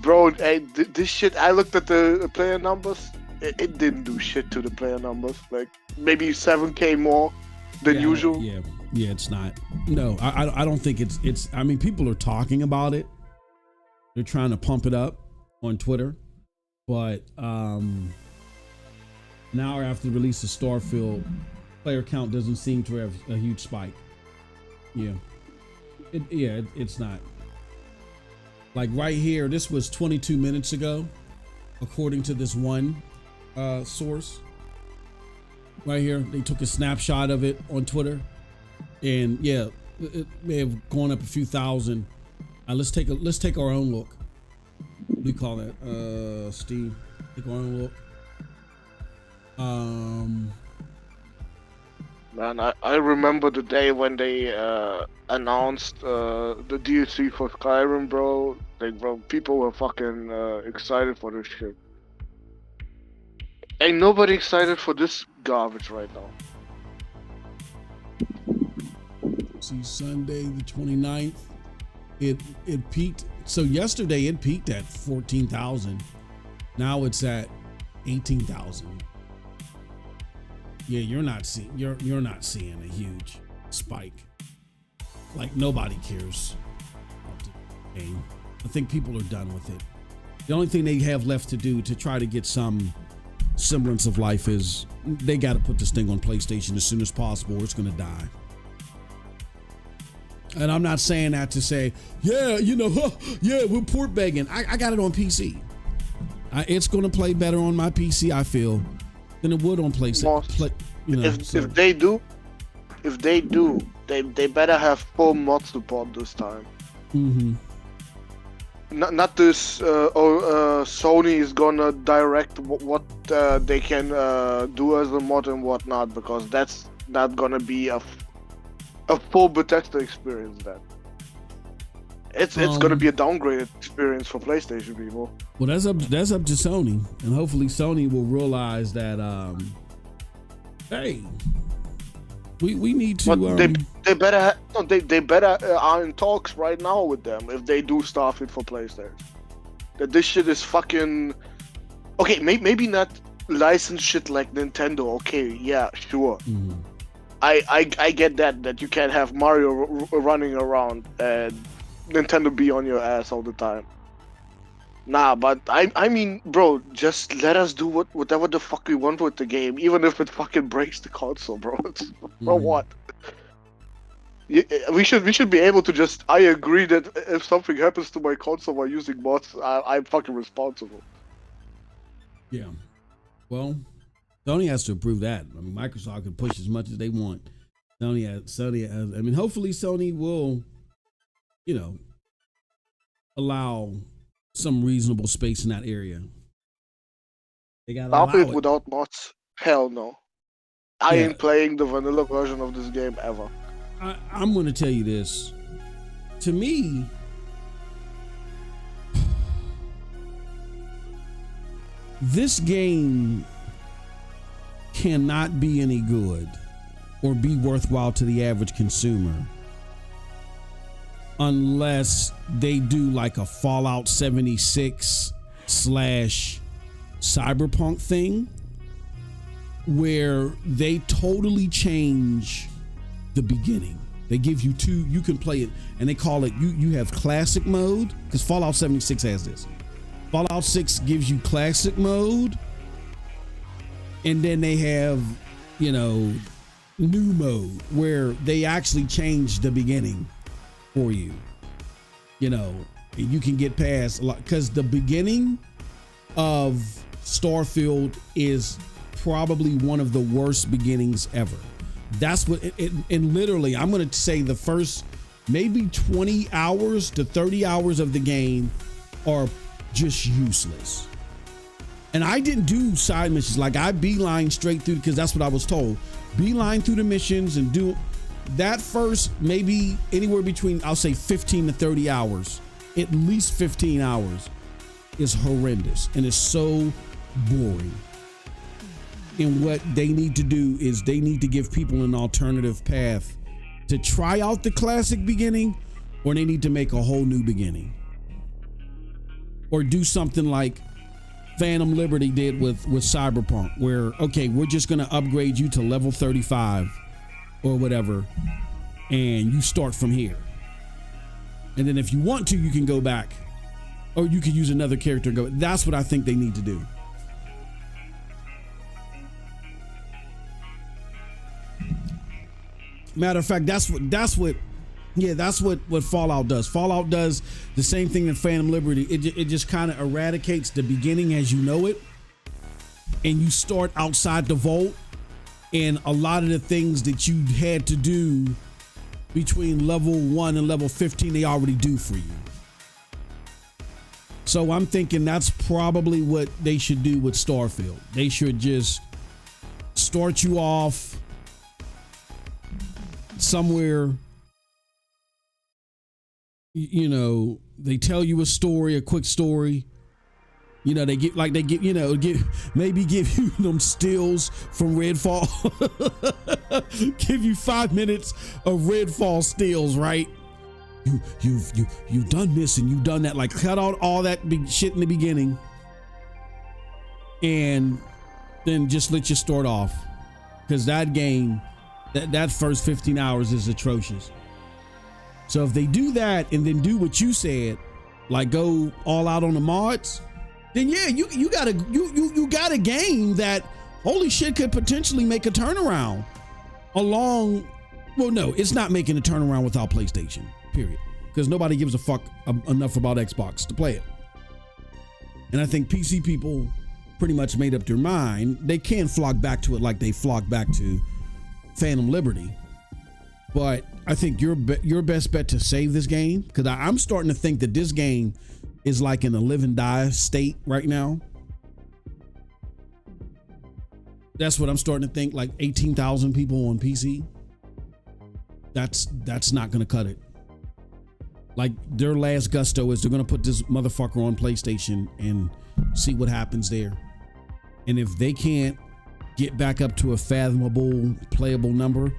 Bro, this shit. I looked at the player numbers. It didn't do shit to the player numbers. Like maybe 7K more than usual. Yeah, it's not. No, I don't think it's. I mean, people are talking about it. They're trying to pump it up on Twitter, but an hour after the release of Starfield, player count doesn't seem to have a huge spike. Yeah, it's not. Like right here, this was 22 minutes ago, according to this one source. Right here, they took a snapshot of it on Twitter, and yeah, it may have gone up a few thousand. Let's take our own look. We call that Steve. Take our own look. Man, I remember the day when they announced the DLC for Skyrim, bro. Like, bro, people were fucking excited for this shit. Ain't nobody excited for this garbage right now. See, Sunday the 29th, it peaked. So yesterday it peaked at 14,000. Now it's at 18,000. Yeah, you're not seeing a huge spike. Like nobody cares about the game. I think people are done with it. The only thing they have left to do to try to get some semblance of life is they got to put this thing on PlayStation as soon as possible or it's going to die. And I'm not saying that to say, yeah, we're port begging. I got it on PC. It's going to play better on my PC, I feel, than it would on PlayStation. If they do, they better have full mod support this time. Mm-hmm. Not this. Sony is gonna direct what they can do as a mod and whatnot, because that's not gonna be a full Bethesda experience. Then it's gonna be a downgraded experience for PlayStation people. Well, that's up to Sony, and hopefully Sony will realize that. Hey, we need to. But they better are in talks right now with them if they do Starfield for PlayStation. That this shit is fucking okay. Maybe not licensed shit like Nintendo. Okay, yeah, sure. Mm-hmm. I get that you can't have Mario running around and Nintendo be on your ass all the time. Nah, but I mean, bro, just let us do whatever the fuck we want with the game, even if it fucking breaks the console, bro. For what? We should be able to just. I agree that if something happens to my console while using mods, I'm fucking responsible. Yeah. Well, Sony has to approve that. I mean, Microsoft can push as much as they want. Sony has, I mean, hopefully Sony will, you know, allow some reasonable space in that area. They gotta Stop allow it without mods. Hell no. I ain't playing the vanilla version of this game ever. I'm going to tell you this. To me, this game cannot be any good or be worthwhile to the average consumer unless they do like a Fallout 76 / Cyberpunk thing where they totally change the beginning. They give you two, you can play it, and they call it, you have classic mode, because Fallout 76 has this. Fallout 6 gives you classic mode, and then they have, you know, new mode, where they actually change the beginning for you. You know, you can get past a lot, because the beginning of Starfield is probably one of the worst beginnings ever. That's what and literally, I'm going to say the first maybe 20 hours to 30 hours of the game are just useless. And I didn't do side missions. Like, I beeline straight through, because that's what I was told. Beeline through the missions and do that first, maybe anywhere between, I'll say 15 to 30 hours, at least 15 hours is horrendous and it's so boring. And what they need to do is they need to give people an alternative path to try out the classic beginning, or they need to make a whole new beginning, or do something like Phantom Liberty did with Cyberpunk, where, okay, we're just going to upgrade you to level 35 or whatever, and you start from here. And then if you want to, you can go back, or you can use another character and go. That's what I think they need to do. Matter of fact, that's what Fallout does. Fallout does the same thing that Phantom Liberty. It just kind of eradicates the beginning as you know it, and you start outside the vault, and a lot of the things that you had to do between level 1 and level 15, they already do for you. So I'm thinking that's probably what they should do with Starfield. They should just start you off somewhere, you know, they tell you a story, a quick story, you know, give you them stills from Redfall. Give you 5 minutes of Redfall stills, right? You've done this and you've done that, like cut out all that big shit in the beginning and then just let you start off, because that game, that first 15 hours is atrocious. So if they do that and then do what you said, like go all out on the mods, then yeah, you got a game that, holy shit, could potentially make a turnaround along. Well, no, it's not making a turnaround without PlayStation, period, because nobody gives a fuck enough about Xbox to play it. And I think PC people pretty much made up their mind. They can flock back to it like they flock back to Phantom Liberty, but I think your best bet to save this game, because I'm starting to think that this game is like in a live and die state right now. That's what I'm starting to think. Like 18,000 people on PC. That's not gonna cut it. Like, their last gusto is they're gonna put this motherfucker on PlayStation and see what happens there. And if they can't get back up to a fathomable, playable number,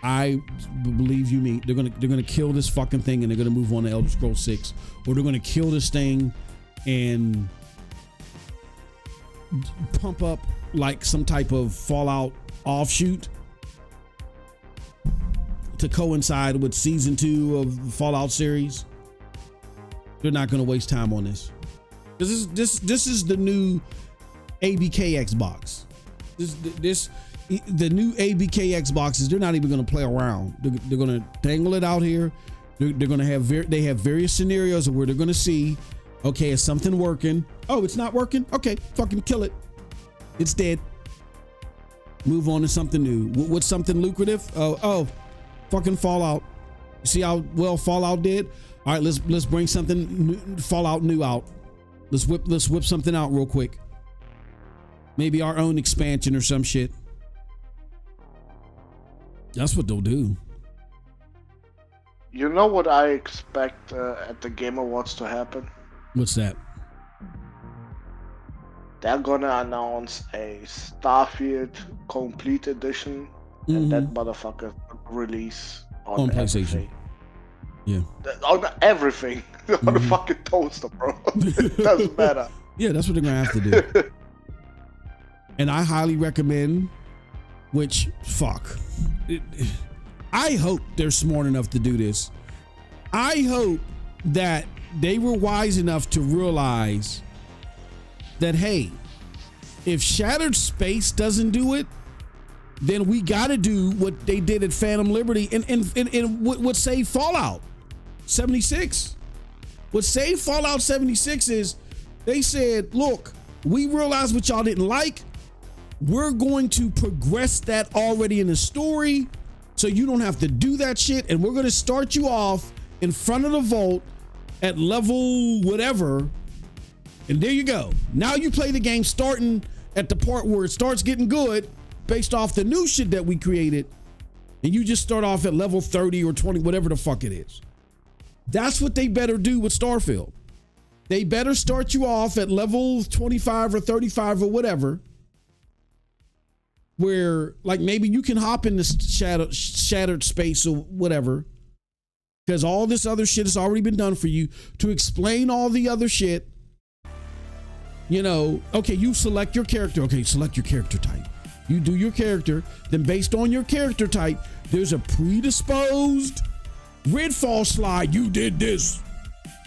I believe you me, they're gonna kill this fucking thing and they're gonna move on to Elder Scrolls 6, or they're gonna kill this thing and pump up like some type of Fallout offshoot to coincide with season 2 of the Fallout series. They're not gonna waste time on this. This is the new ABK Xbox. The new ABK Xboxes, they're not even going to play around. They're going to dangle it out here. They're going to have they have various scenarios where they're going to see, okay, is something working? Oh, it's not working? Okay, fucking kill it. It's dead. Move on to something new. What's something lucrative? Oh, fucking Fallout. You see how well Fallout did? All right, let's bring something new, Fallout new out. Let's whip something out real quick. Maybe our own expansion or some shit. That's what they'll do. You know what I expect at the Game Awards to happen? What's that? They're gonna announce a Starfield Complete Edition, and that motherfucker release on PlayStation. everything. Yeah. On everything. On the fucking toaster, bro. It doesn't matter. Yeah, that's what they're gonna have to do. And I highly recommend, I hope they're smart enough to do this. I hope that they were wise enough to realize that, hey, if Shattered Space doesn't do it, then we got to do what they did at Phantom Liberty and what saved Fallout 76. What saved Fallout 76 is they said, look, we realized what y'all didn't like. We're going to progress that already in the story so you don't have to do that shit. And we're going to start you off in front of the vault at level whatever. And there you go. Now you play the game starting at the part where it starts getting good based off the new shit that we created. And you just start off at level 30 or 20, whatever the fuck it is. That's what they better do with Starfield. They better start you off at level 25 or 35 or whatever, where like maybe you can hop in this shattered space or whatever, because all this other shit has already been done for you to explain all the other shit. You know, okay, you select your character. Okay, select your character type. You do your character. Then based on your character type, there's a predisposed Redfall slide. You did this.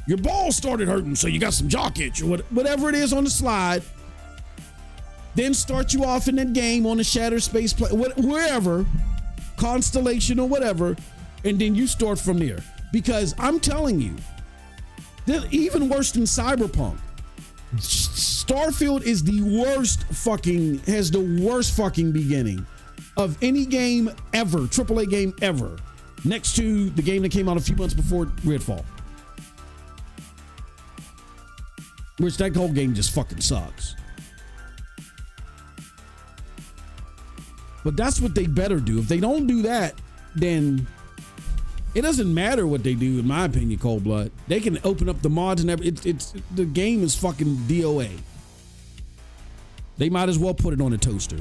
Your balls started hurting, so you got some jock itch or whatever it is on the slide. Then start you off in that game on the Shattered Space, wherever, Constellation or whatever, and then you start from there. Because I'm telling you, even worse than Cyberpunk, Starfield is has the worst fucking beginning of any game ever, AAA game ever, next to the game that came out a few months before Redfall. Which that whole game just fucking sucks. But that's what they better do. If they don't do that, then it doesn't matter what they do, in my opinion, Cold Blood. They can open up the mods and everything. The game is fucking DOA. They might as well put it on a toaster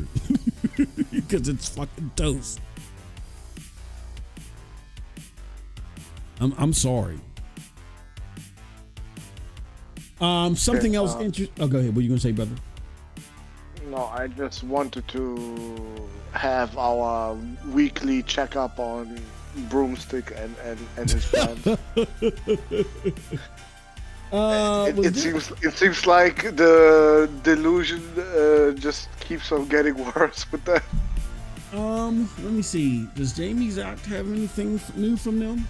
because it's fucking toast. I'm sorry. Something else interesting. Oh, go ahead. What are you gonna say, brother? No, I just wanted to have our weekly checkup on Broomstick and his friends. It seems like the delusion just keeps on getting worse with that. Let me see. Does Jamie's Act have anything new from them?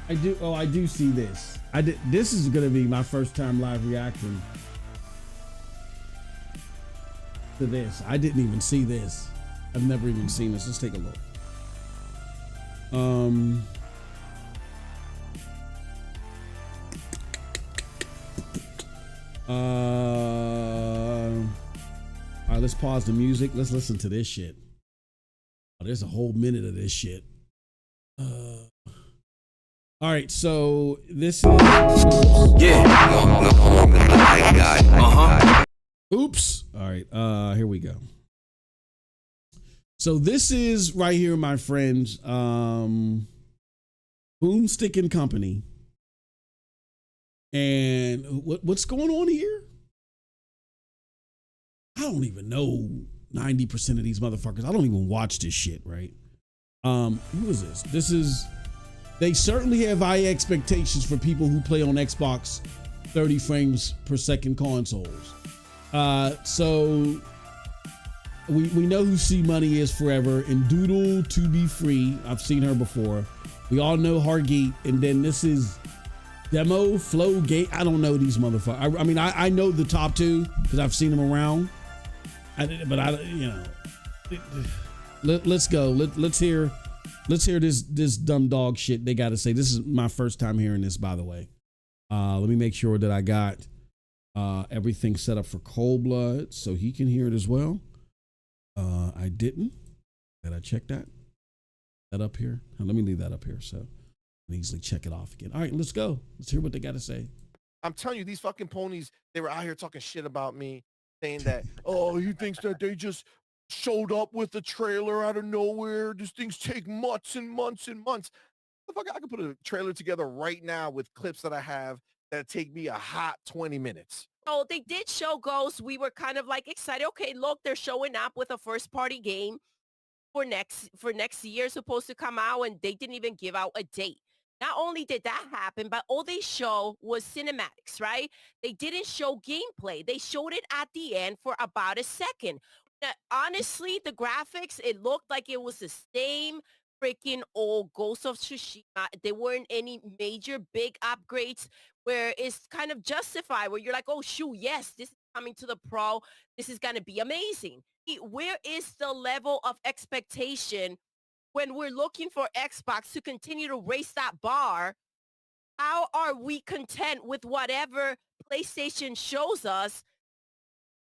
I do. Oh, I do see this. This is gonna be my first time live reacting to this. I didn't even see this. I've never even seen this. Let's take a look. All right, let's pause the music. Let's listen to this shit. Oh, there's a whole minute of this shit. All right, so this is... Oops. All right, here we go. So this is right here, my friends, Boomstick and Company. And what's going on here? I don't even know 90% of these motherfuckers. I don't even watch this shit, right? Who is this? This is They certainly have high expectations for people who play on Xbox 30 frames per second consoles. So we know who C Money is forever, and Doodle to be free. I've seen her before. We all know Hargeet, and then this is Demo, Flow, Gate. I don't know these motherfuckers. I mean, I know the top two because I've seen them around. Let's go. Let's hear this dumb dog shit they got to say. This is my first time hearing this, by the way. Let me make sure that I got everything set up for Cold Blood so he can hear it as well. I didn't. Did I check that? That up here? Let me leave that up here so I can easily check it off again. All right, let's go. Let's hear what they got to say. I'm telling you, these fucking ponies, they were out here talking shit about me, saying that, oh, he thinks that they just showed up with a trailer out of nowhere. These things take months and months and months. Motherfucker, I could put a trailer together right now with clips that I have that take me a hot 20 minutes. Oh, they did show Ghost. We were kind of like excited. Okay, look, they're showing up with a first party game for next year, supposed to come out, and they didn't even give out a date. Not only did that happen, but all they show was cinematics, right? They didn't show gameplay. They showed it at the end for about a second. Now, honestly, the graphics, it looked like it was the same freaking old Ghost of Tsushima. There weren't any major big upgrades where it's kind of justified, where you're like, oh, shoot, yes, this is coming to the Pro. This is going to be amazing. Where is the level of expectation when we're looking for Xbox to continue to raise that bar? How are we content with whatever PlayStation shows us?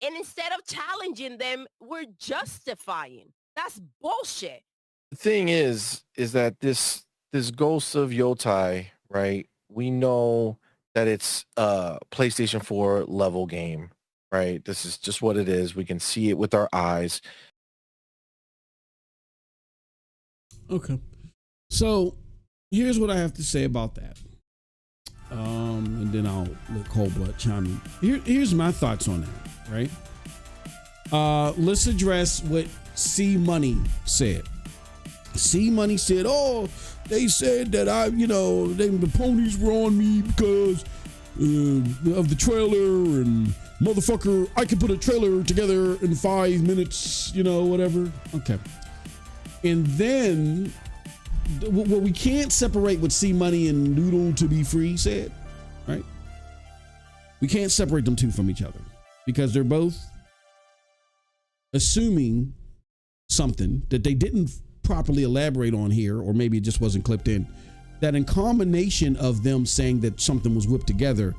And instead of challenging them, we're justifying. That's bullshit. The thing is that this Ghost of Yotai, right? We know that it's a PlayStation 4 level game, right? This is just what it is. We can see it with our eyes. Okay. So here's what I have to say about that. And then I'll let Cold Blood chime in. Here's my thoughts on that, right? Let's address what C Money said. C Money said, oh, they said that the ponies were on me because of the trailer, and motherfucker, I can put a trailer together in 5 minutes, whatever. Okay. And then what we can't separate what C Money and Noodle to be free said, right? We can't separate them two from each other because they're both assuming something that they didn't properly elaborate on here, or maybe it just wasn't clipped in, that in combination of them saying that something was whipped together,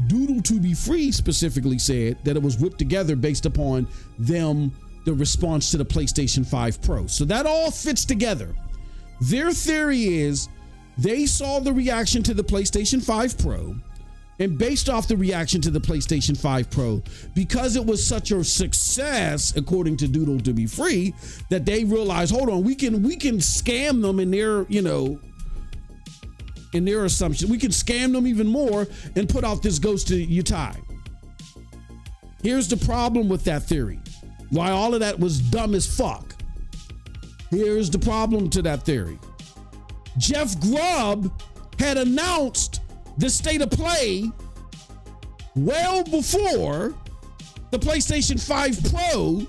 Doodle to be free specifically said that it was whipped together based upon the response to the PlayStation 5 Pro. So that all fits together. Their theory is they saw the reaction to the PlayStation 5 Pro, and based off the reaction to the PlayStation 5 Pro, because it was such a success, according to Doodle to be free, that they realized, hold on, we can scam them in their assumption. We can scam them even more and put out this Ghost of Yotai. Here's the problem with that theory. Why all of that was dumb as fuck. Here's the problem to that theory. Jeff Grubb had announced the state of play well before the PlayStation 5 Pro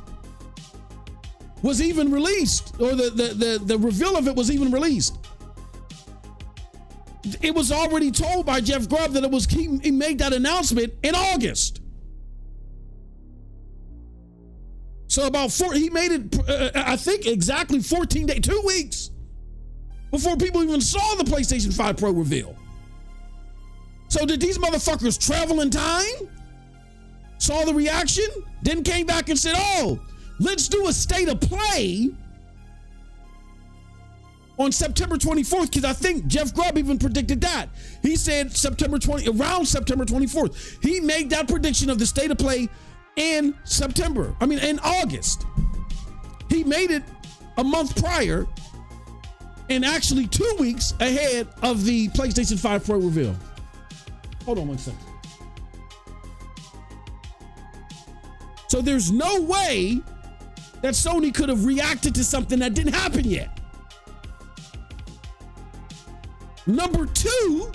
was even released, or the reveal of it was even released. It was already told by Jeff Grubb that he made that announcement in August. So he made it, I think exactly 14 days, 2 weeks before people even saw the PlayStation 5 Pro reveal. So did these motherfuckers travel in time? Saw the reaction? Then came back and said, oh, let's do a state of play on September 24th, because I think Jeff Grubb even predicted that. He said around September 24th. He made that prediction of the state of play in August. He made it a month prior, and actually 2 weeks ahead of the PlayStation 5 Pro reveal. Hold on one second. So there's no way that Sony could have reacted to something that didn't happen yet. Number two,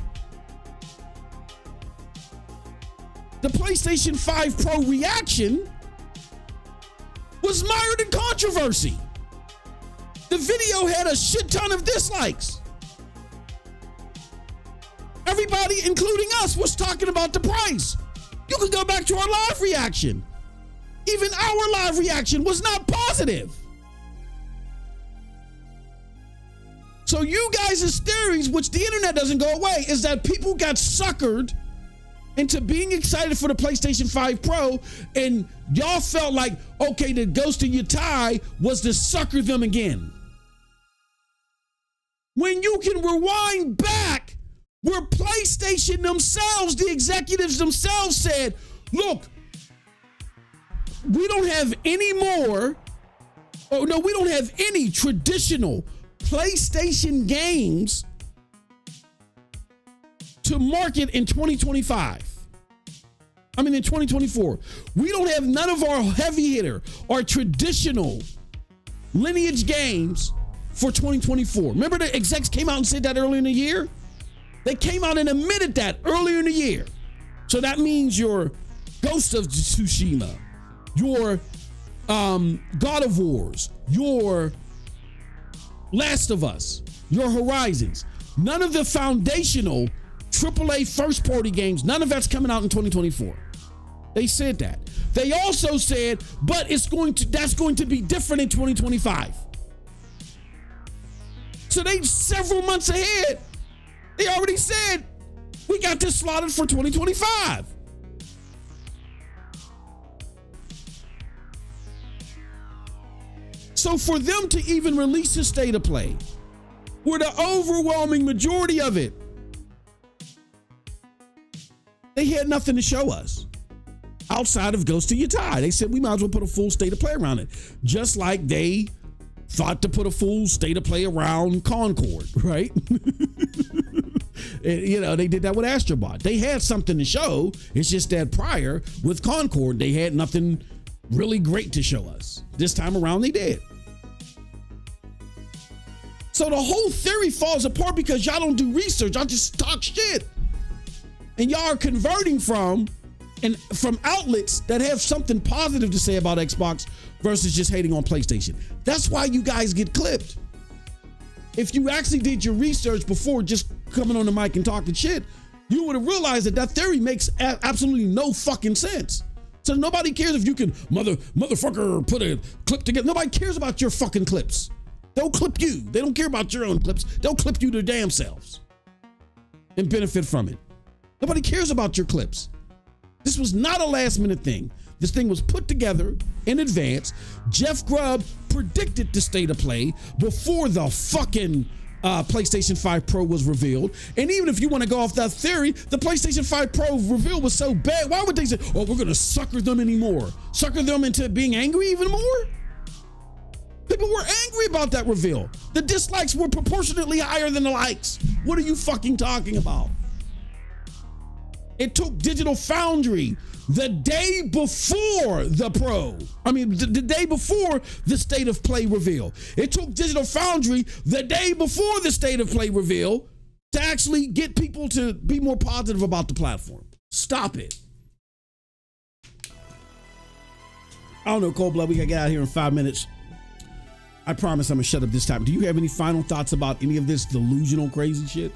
the PlayStation 5 Pro reaction was mired in controversy. The video had a shit ton of dislikes. Everybody, including us, was talking about the price. You can go back to our live reaction. Even our live reaction was not positive. So you guys' theories, which the internet doesn't go away, is that people got suckered into being excited for the PlayStation 5 Pro, and y'all felt like, okay, the ghost of your tie was to sucker them again. When you can rewind back, where PlayStation themselves, the executives themselves said, look, we don't have any traditional PlayStation games to market in 2025. I mean, in 2024. We don't have none of our heavy hitter or traditional lineage games for 2024. Remember the execs came out and said that earlier in the year? They came out and admitted that earlier in the year. So that means your Ghost of Tsushima, your God of Wars, your Last of Us, your Horizons, none of the foundational AAA first-party games, none of that's coming out in 2024. They said that. They also said, but that's going to be different in 2025. So they several months ahead. They already said, we got this slotted for 2025. So for them to even release a state of play, where the overwhelming majority of it, they had nothing to show us outside of Ghost of Your Tie. They said we might as well put a full state of play around it. Just like they thought to put a full state of play around Concord, right? And, they did that with Astrobot. They had something to show. It's just that prior with Concord, they had nothing really great to show us. This time around, they did. So the whole theory falls apart because y'all don't do research. Y'all just talk shit. And y'all are converting from outlets that have something positive to say about Xbox versus just hating on PlayStation. That's why you guys get clipped. If you actually did your research before just coming on the mic and talking shit, you would have realized that theory makes absolutely no fucking sense. So nobody cares if you can motherfucker put a clip together. Nobody cares about your fucking clips. They'll clip you. They don't care about your own clips. They'll clip you their damn selves and benefit from it. Nobody cares about your clips. This was not a last minute thing. This thing was put together in advance. Jeff Grubb predicted the state of play before the fucking PlayStation 5 Pro was revealed. And even if you want to go off that theory, the PlayStation 5 Pro reveal was so bad. Why would they say, oh, we're going to sucker them anymore? Sucker them into being angry even more? People were angry about that reveal. The dislikes were proportionately higher than the likes. What are you fucking talking about? It took Digital Foundry the day before the the day before the state of play reveal. It took Digital Foundry the day before the state of play reveal to actually get people to be more positive about the platform. Stop it. I don't know, Cold Blood, we gotta get out of here in 5 minutes. I promise I'm gonna shut up this time. Do you have any final thoughts about any of this delusional crazy shit?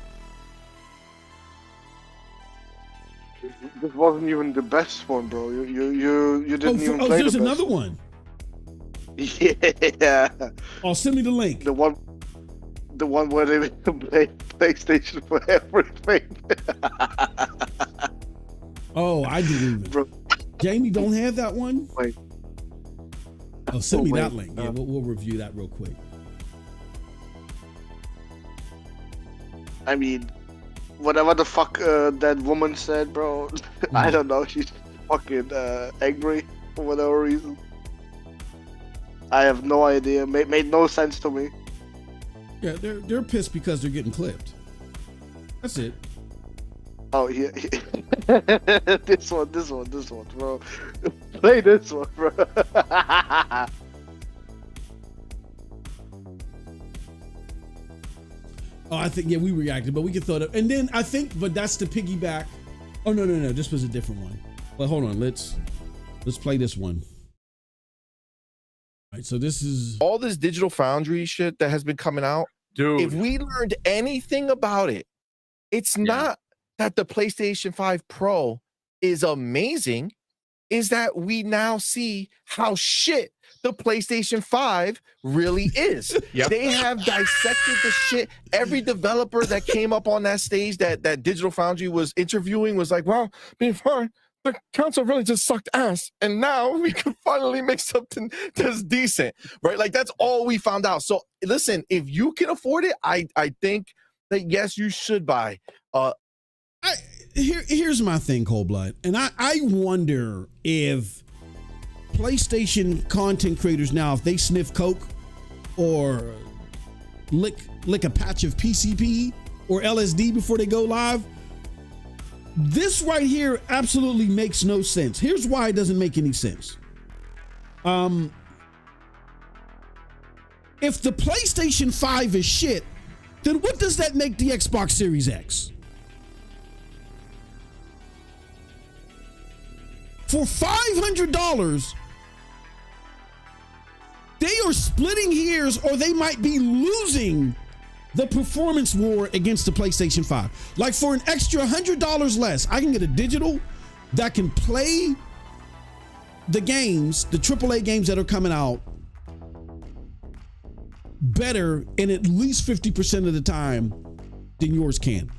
This wasn't even the best one, bro. You didn't even play there's the best another one. Yeah. Oh, send me the link. The one where they play PlayStation for everything. Oh, I didn't even. Bro. Jamie don't have that one? Wait. Oh, send me that link. Yeah, we'll review that real quick. I mean, whatever the fuck that woman said, bro. I don't know. She's fucking angry for whatever reason. I have no idea. Made no sense to me. Yeah, they're pissed because they're getting clipped. That's it. Oh yeah. This one, bro. Play this one, bro. Oh, I think, yeah, we reacted, but we could throw it up. And then I think, but that's the piggyback. Oh, no. This was a different one. But hold on, let's play this one. All right, so this is all this Digital Foundry shit that has been coming out. Dude. If we learned anything about it, it's not that the PlayStation 5 Pro is amazing, is that we now see how shit the PlayStation 5 really is. They have dissected the shit. Every developer that came up on that stage that Digital Foundry was interviewing was like, well, before the console really just sucked ass, and now we can finally make something that's decent, right? Like, that's all we found out. So listen, if you can afford it, I think that yes, you should buy. Here's my thing, Cold Blood, and I wonder if PlayStation content creators now, if they sniff coke or lick a patch of PCP or LSD before they go live. This right here absolutely makes no sense. Here's why it doesn't make any sense. If the PlayStation 5 is shit, then what does that make the Xbox Series X? For $500, they are splitting hairs, or they might be losing the performance war against the PlayStation 5. Like, for an extra $100 less, I can get a digital that can play the games, the AAA games that are coming out, better in at least 50% of the time than yours can.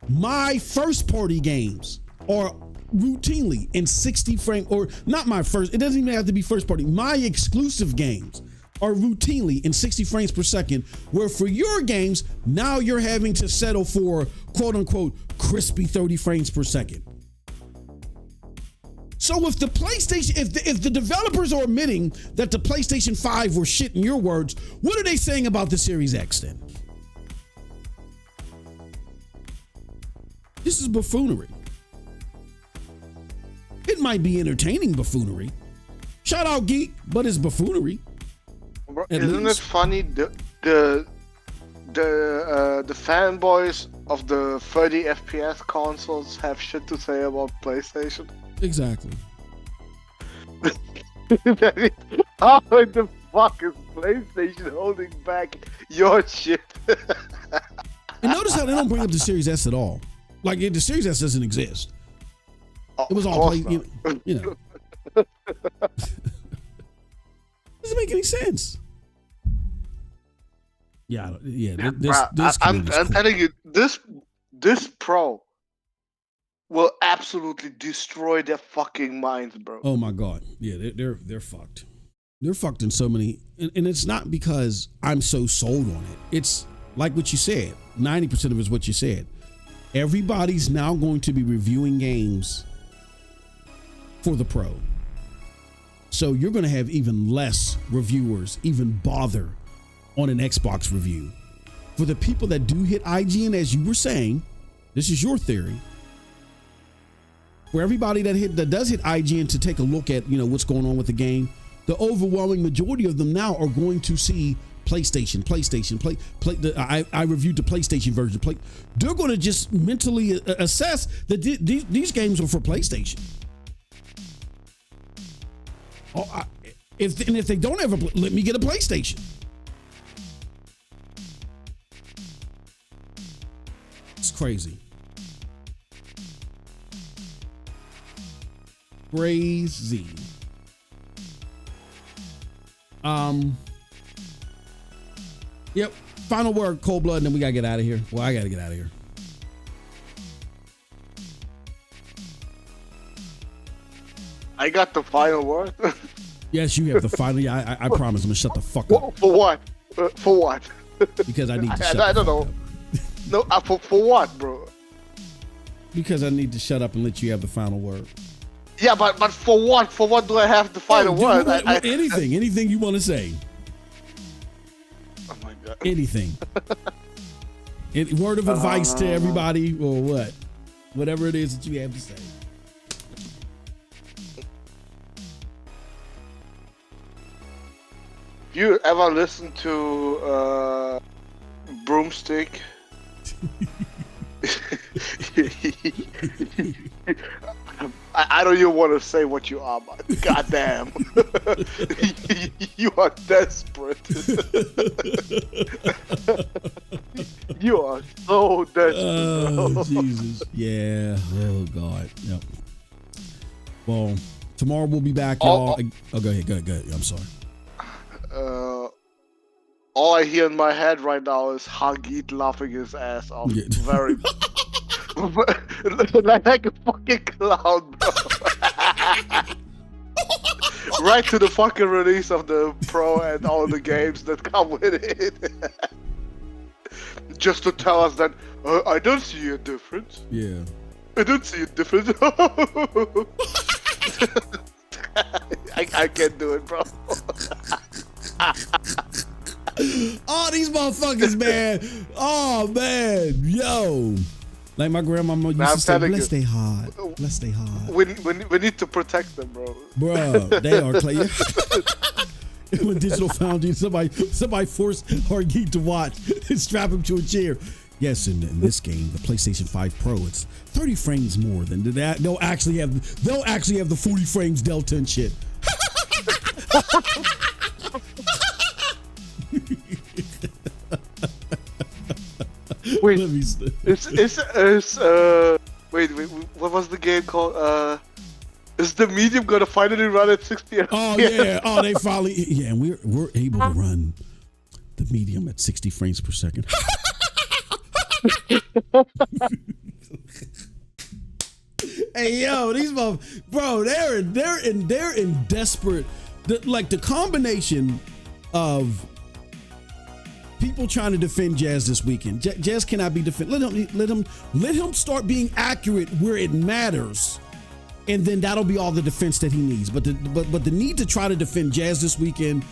My first party games are routinely in 60 frame, or not my first, it doesn't even have to be first party. My exclusive games are routinely in 60 frames per second, where for your games, now you're having to settle for quote unquote crispy 30 frames per second. So if the PlayStation, if the developers are admitting that the PlayStation 5 were shit in your words, what are they saying about the Series X then? This is buffoonery. It might be entertaining buffoonery. Shout out Geek, but it's buffoonery. Bro, isn't it funny? The fanboys of the 30 FPS consoles have shit to say about PlayStation. Exactly. How the fuck is PlayStation holding back your shit? And notice how they don't bring up the Series S at all. Like, the Series S doesn't exist. It was all you know. Doesn't make any sense. Yeah. I'm telling you, this Pro will absolutely destroy their fucking minds, bro. Oh my God. Yeah, they're fucked. They're fucked in so many, and it's not because I'm so sold on it. It's like what you said. 90% of it is what you said. Everybody's now going to be reviewing games for the Pro. So you're going to have even less reviewers even bother on an Xbox review. For the people that do hit IGN, as you were saying, this is your theory. For everybody that does hit IGN to take a look at, what's going on with the game, the overwhelming majority of them now are going to see PlayStation. I reviewed the PlayStation version. They're going to just mentally assess that these games are for PlayStation. If they don't ever, let me get a PlayStation. It's crazy. Crazy. Yep. Final word, Cold Blood, and then we gotta get out of here. Well, I gotta get out of here. I got the final word. Yes, you have the final. Yeah, I promise. I'm gonna shut the fuck up. For what? For what? Because I need to shut I don't know. No, for what, bro? Because I need to shut up and let you have the final word. Yeah, but for what? For what do I have the final word? Anything you want to say. Oh my God. Anything. Word of advice to everybody, or what? Whatever it is that you have to say. You ever listen to Broomstick I don't even want to say what you are, but goddamn, you are desperate. You are so desperate. Oh, Jesus. Yeah. Oh, God. Yep. Well, tomorrow we'll be back, y'all. Oh, go ahead. I'm sorry. All I hear in my head right now is Hagit laughing his ass off. Yeah. Very like a fucking clown, bro. Right to the fucking release of the Pro and all the games that come with it. Just to tell us that I don't see a difference. Yeah. I don't see a difference. I can't do it, bro. Oh, these motherfuckers, man. Oh, man. Yo. Like my grandmama used to say, bless they hard. Bless they hard. We need to protect them, bro. Bruh, they are clear. When Digital Foundry, somebody forced Hargeet to watch and strap him to a chair. Yes, in this game, the PlayStation 5 Pro, it's 30 frames more than that. They'll actually have the 40 frames delta and shit. Wait, wait, what was the game called? Is the medium gonna finally run at 60 FPS? Oh yeah, oh they finally, yeah, and we're able to run the medium at 60 frames per second. Hey yo, these bro, they're in desperate, like the combination of people trying to defend Jazz this weekend. Jazz cannot be defended. Let him start being accurate where it matters, and then that'll be all the defense that he needs. But the need to try to defend Jazz this weekend,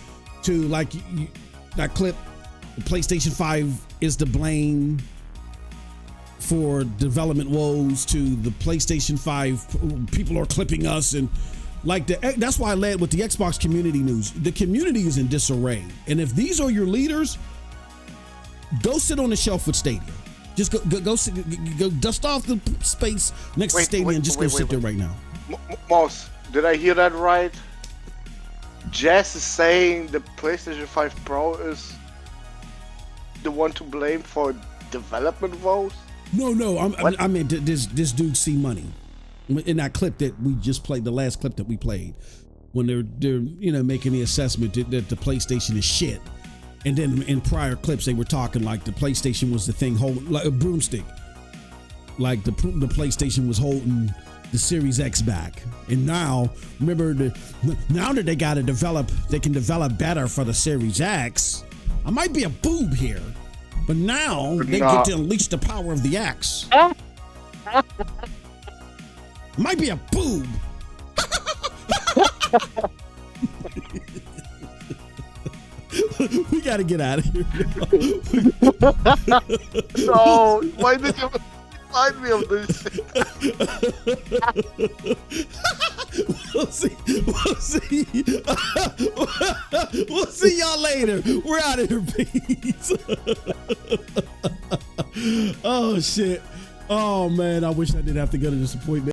to like that clip, the PlayStation 5 is to blame for development woes, to the PlayStation 5 people are clipping us, and like that's why I led with the Xbox community news. The community is in disarray, and if these are your leaders, go sit on the shelf with Stadia. Just go dust off the space next to Stadia and just go sit there right now. Moss, did I hear that right? Jess is saying the PlayStation 5 Pro is the one to blame for development woes? No, I mean this dude see money in that clip that we just played, the last clip that we played, when they're making the assessment that the PlayStation is shit. And then in prior clips, they were talking like the PlayStation was the thing holding, like a broomstick. Like the PlayStation was holding the Series X back. And now, remember, now that they got to develop, they can develop better for the Series X. I might be a boob here, but now they get to unleash the power of the X. Might be a boob. We gotta get out of here. No, why did you remind me of this? We'll see y'all later. We're out of here, peace. Oh shit. Oh man, I wish I didn't have to go to this appointment.